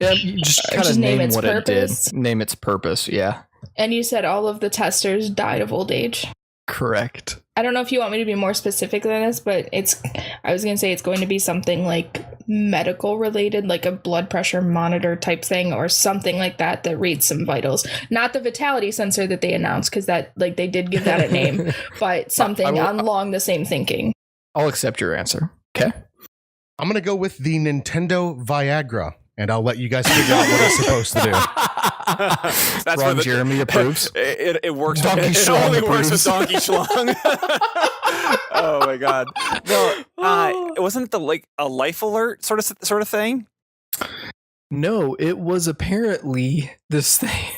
Yeah, you just kind of Just name name its what purpose? it did. Name its purpose, yeah. And you said all of the testers died of old age. Correct. I don't know if you want me to be more specific than this, but I was going to say it's going to be something like medical related, like a blood pressure monitor type thing or something like that reads some vitals. Not the vitality sensor that they announced, because that, like, they did give that a name, but something along the same thinking. I'll accept your answer. Okay. I'm gonna go with the Nintendo Viagra, and I'll let you guys figure out what it's supposed to do. That's Ron Jeremy approves. It works. Donkey It Schlong only works with approves. Donkey Schlong. Oh my god! No, wasn't it like a life alert sort of thing? No, it was apparently this thing.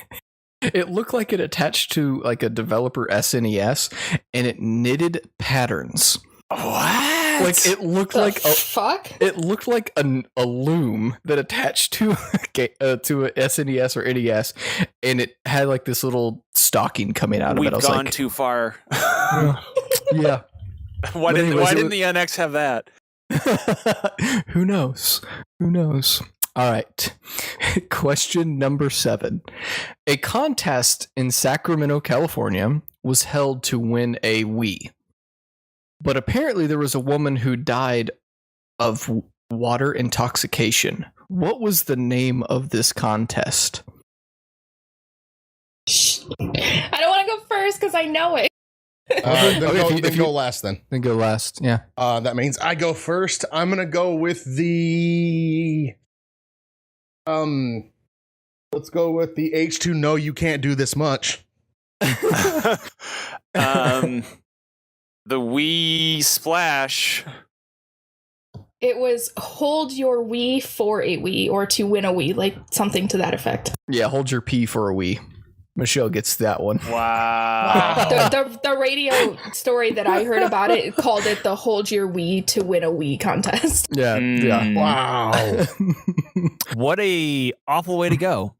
It looked like it attached to like a developer SNES, and it knitted patterns. What? Like it looked The like fuck? it looked like a loom that attached to a SNES or NES, and it had like this little stocking coming out of We've it. I was gone like, too far. yeah. Why But didn't anyways, the NX have that? Who knows? All right. Question number 7. A contest in Sacramento, California was held to win a Wii. But apparently there was a woman who died of water intoxication. What was the name of this contest? I don't want to go first because I know it. Then Okay, go, go last then. Then go last. Yeah. That means I go first. I'm gonna go with the let's go with the H2 No You Can't Do This Much. The Wii Splash. It was hold your Wii for a Wii or to win a Wii, like something to that effect. Yeah, hold your P for a Wii. Michelle gets that one. Wow. The radio story that I heard about it called it the Hold Your Wii to Win a Wii contest. Yeah, yeah. Wow. What a awful way to go.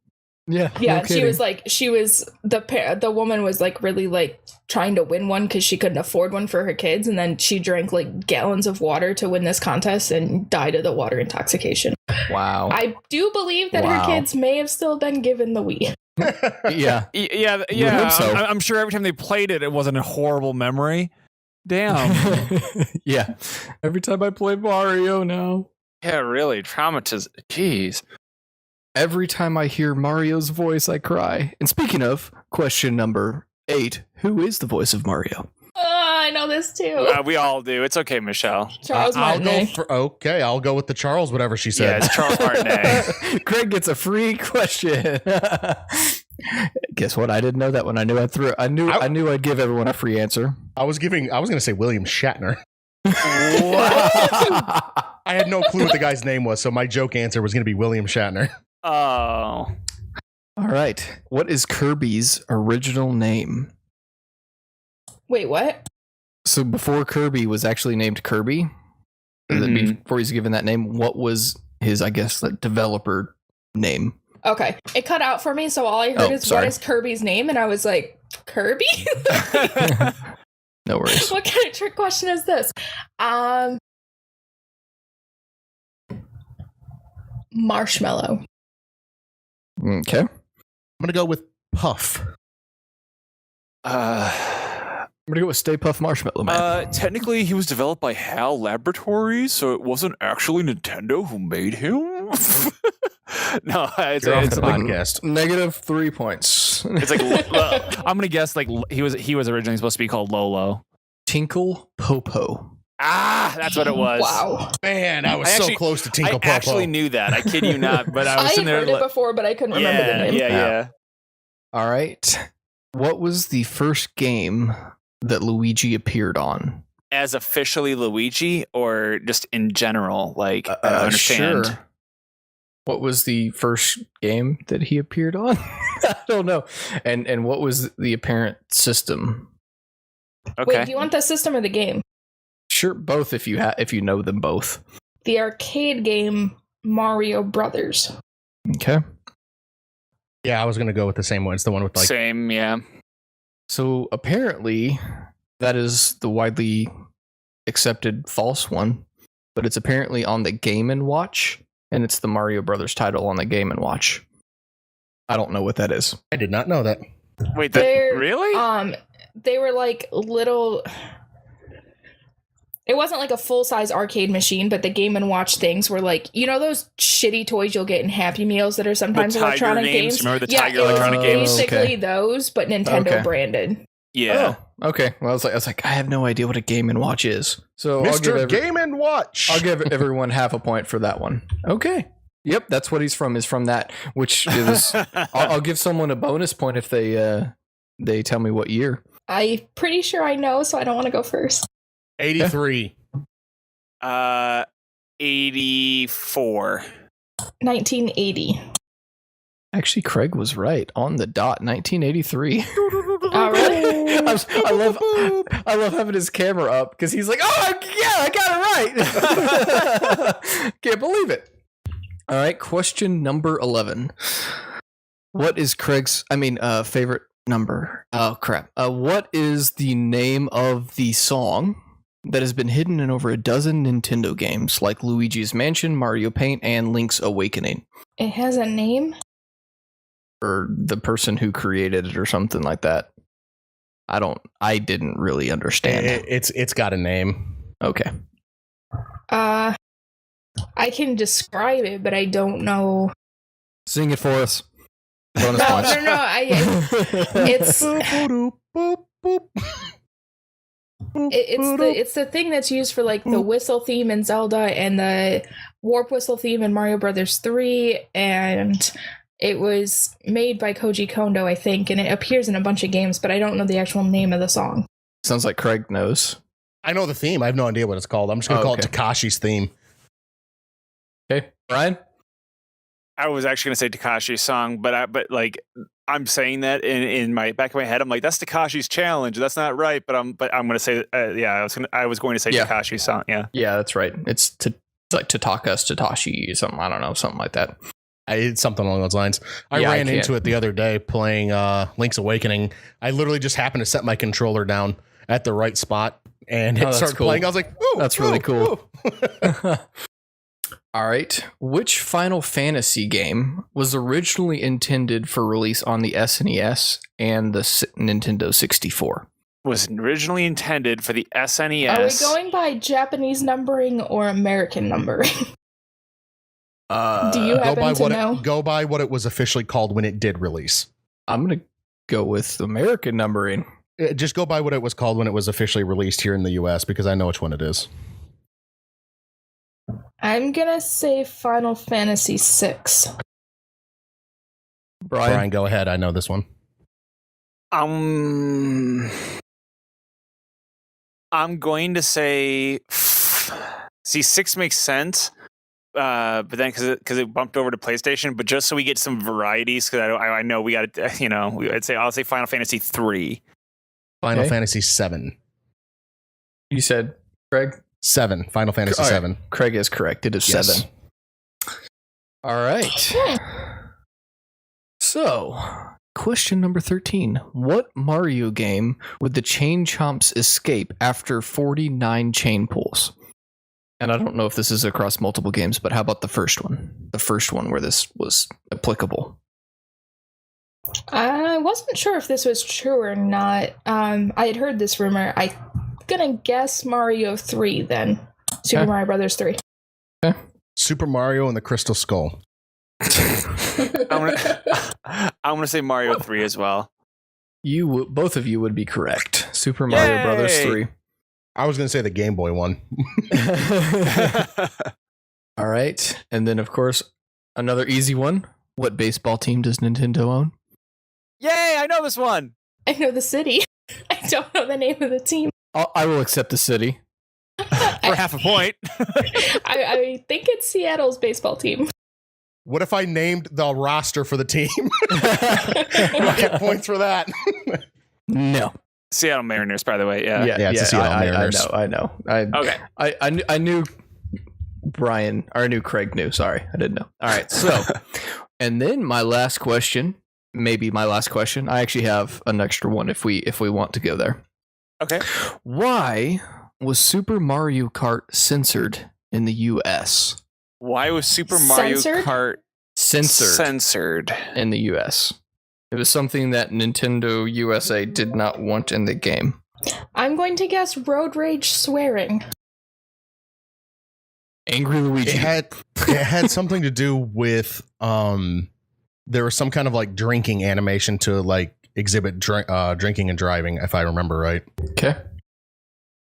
Yeah, Yeah, no and she kidding. was like, the woman was like really like trying to win one because she couldn't afford one for her kids, and then she drank like gallons of water to win this contest and died of the water intoxication. Wow. I do believe that Wow. her kids may have still been given the Wii. Yeah. Yeah. hope so. I'm sure every time they played it, it wasn't a horrible memory. Damn. Yeah. Every time I play Mario now. Yeah, really. Traumatized. Jeez. Every time I hear Mario's voice, I cry. And speaking of, question number 8. Who is the voice of Mario? I know this too. We all do. It's okay, Michelle. Charles I'll go Martinet. I'll go with the Charles, whatever she Yeah, said. it's Charles Martinet. Craig gets a free question. Guess what? I didn't know that one. I knew I'd give everyone a free answer. I was going to say William Shatner. What? I had no clue what the guy's name was, so my joke answer was going to be William Shatner. Oh. All right. What is Kirby's original name? Wait, what? So before Kirby was actually named Kirby, before he's given that name, what was his, I guess, like, developer name? Okay, it cut out for me, so all I heard is sorry. what is Kirby's name, and I was like, Kirby? No worries. What kind of trick question is this? Marshmallow. Okay. I'm going to go with Puff. I'm gonna go with Stay Puft Marshmallow Man. Technically, he was developed by HAL Laboratories, so it wasn't actually Nintendo who made him. No, it's You're off it's the like podcast. Negative 3 points. it's like I'm gonna guess like he was originally supposed to be called Lolo. Tinkle Popo. that's what it was. Wow. Man, I was I so actually- close to I Tinkle Popo. actually knew that. I kid you not, but I was I sitting had there heard it like, before, but I couldn't remember the name. yeah. All right. What was the first game that Luigi appeared on? As officially Luigi, or just in general, like I don't understand. Sure. What was the first game that he appeared on? I don't know. And what was the apparent system? Okay. Wait, do you want the system or the game? Sure, both if you know them both. The arcade game Mario Brothers. Okay. Yeah, I was going to go with the same one. It's the one with like Same, yeah. So apparently that is the widely accepted false one, but it's apparently on the Game & Watch, and it's the Mario Brothers title on the Game & Watch. I don't know what that is. I did not know that. Wait, They're, really? They were like little. It wasn't like a full-size arcade machine, but the Game & Watch things were like, you know those shitty toys you'll get in Happy Meals that are sometimes Tiger electronic games? games? Remember the yeah, Tiger it was electronic games? basically Okay. those, but Nintendo Okay. branded. Yeah. Oh, okay. Well, I was like, I have no idea what a Game & Watch is. So Mr. Game & Watch. I'll give everyone half a point for that one. Okay. Yep, that's what he's from. Is from that, which is. I'll give someone a bonus point if they tell me what year. I'm pretty sure I know, so I don't want to go first. 83. 84. 1980. Actually, Craig was right on the dot. 1983. Oh, really? I love having his camera up because he's like, oh yeah, I got it right. Can't believe it. All right, question number 11. What is Craig's? Favorite number? Oh crap! What is the name of the song that has been hidden in over a dozen Nintendo games, like Luigi's Mansion, Mario Paint, and Link's Awakening? It has a name? Or the person who created it, or something like that. I didn't really understand. It's got a name. Okay. I can describe it, but I don't know. Sing it for us. Bonus No, points. no, it's it's the thing that's used for like the whistle theme in Zelda and the warp whistle theme in Mario Brothers 3, and it was made by Koji Kondo, I think, and it appears in a bunch of games, but I don't know the actual name of the song. Sounds like Craig knows. I know the theme. I have no idea what it's called. I'm just going to call okay. it Takashi's theme. Okay, Brian. I was actually going to say Takashi's song, but I'm saying that in my back of my head. I'm like, that's Takashi's challenge. That's not right. But I'm going to say, I was going to say Yeah. Takashi's song. Yeah. Yeah, that's right. It's like Tataka's Tatashi, something. I don't know, something like that. It's something along those lines. I Yeah, I ran can't- into it the other day playing Link's Awakening. I literally just happened to set my controller down at the right spot and Oh, it that's started cool. playing. I was like, "Ooh, That's really ooh, cool." ooh." All right. Which Final Fantasy game was originally intended for release on the SNES and the Nintendo 64? Was originally intended for the SNES. Are we going by Japanese numbering or American numbering? Do you Go happen by to what know? go by what it was officially called when it did release. I'm going to go with American numbering. Just go by what it was called when it was officially released here in the US because I know which one it is. I'm gonna say Final Fantasy VI. Brian. Go ahead. I know this one. I'm going to say. See, 6 makes sense. But then because it bumped over to PlayStation, but just so we get some varieties, because I know we got to, I'll say Final Fantasy 3. Final Okay. Fantasy 7. You said Craig? 7. Final Fantasy All right. 7. Craig is correct. It is Yes. 7. All right. So, question number 13. What Mario game would the Chain Chomps escape after 49 chain pulls? And I don't know if this is across multiple games, but how about the first one? The first one where this was applicable. I wasn't sure if this was true or not. I had heard this rumor. I'm gonna guess Mario 3 then. Super Okay. Mario Brothers 3. Super Mario and the Crystal Skull. I'm gonna say Mario 3 as well. Both of you would be correct. Super Mario Yay! Brothers 3. I was going to say the Game Boy one. All right. And then, of course, another easy one. What baseball team does Nintendo own? Yay! I know this one. I know the city. I don't know the name of the team. I will accept the city. For half a point. I think it's Seattle's baseball team. What if I named the roster for the team? I'll get points for that. No. Seattle Mariners, by the way. Yeah. Yeah, it's the Seattle Mariners. I know. Okay. I knew Brian, or I knew Craig knew. Sorry, I didn't know. All right, so, and then my last question, maybe my last question. I actually have an extra one if we want to go there. Okay. Why was Super Mario Kart censored in the U.S.? Why was Super Mario Censored? Kart censored? In the U.S.? It was something that Nintendo USA did not want in the game. I'm going to guess road rage swearing. Angry Luigi. It had something to do with there was some kind of like drinking animation to like exhibit drinking and driving, if I remember right. Okay.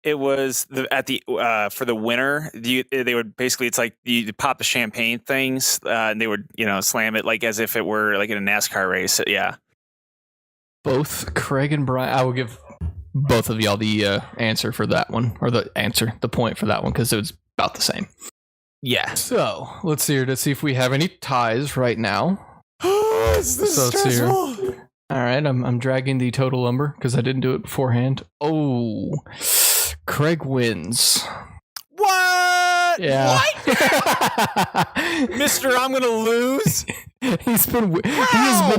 It was for the winner. They would basically, it's like you pop the champagne things, and they would slam it like as if it were like in a NASCAR race. Yeah. Both Craig and Brian. I will give both of y'all the answer for that one, or the point for that one, because it was about the same. Yeah. So let's see here to see if we have any ties right now. This is So let's see here. stressful. All right, I'm dragging the total number because I didn't do it beforehand. Oh, Craig wins. What? Yeah. What? Mister, I'm gonna lose. He has been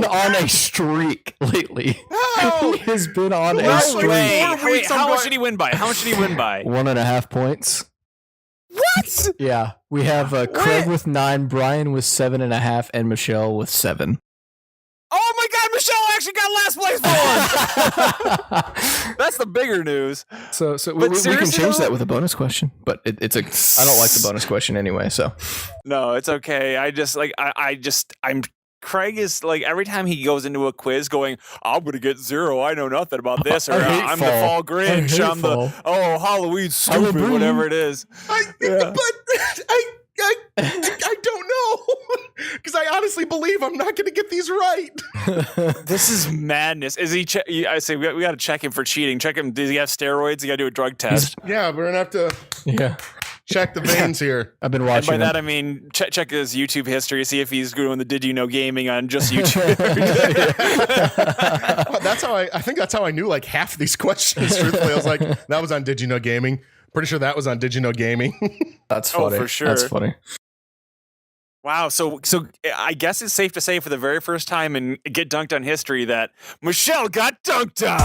on a streak lately. How? He has been on a No streak. way. 4 Wait, weeks how I'm much going- did he win by? How much did he win by? 1.5 points. What? Yeah, we have Craig with 9, Brian with 7.5, and Michelle with 7. Oh my God, Michelle actually got last place for one. That's the bigger news. So But we can seriously, change though? that with a bonus question, but it's a I don't like the bonus question anyway. So No, it's okay. I'm Craig is like every time he goes into a quiz going, I'm gonna get 0. I know nothing about this, or I hate I'm the fall. fall Grinch. I hate I'm the fall. Halloween stupid, Halloween. whatever it is. Yeah. But I don't know because I honestly believe I'm not going to get these right. This is madness. Is he? I say we got to check him for cheating. Check him. Does he have steroids? You got to do a drug test. Yeah, we're gonna have to. yeah. check the veins here. I've been And watching. by that him. I mean check his YouTube history, see if he's doing the Did You Know Gaming on just YouTube. That's how I think that's how I knew like half of these questions. Truthfully, I was like, that was on Did You Know Gaming. Pretty sure that was on Did You Know Gaming. That's Oh, funny. for sure. That's funny. Wow, so I guess it's safe to say for the very first time in Get Dunked on history that Michelle got dunked on.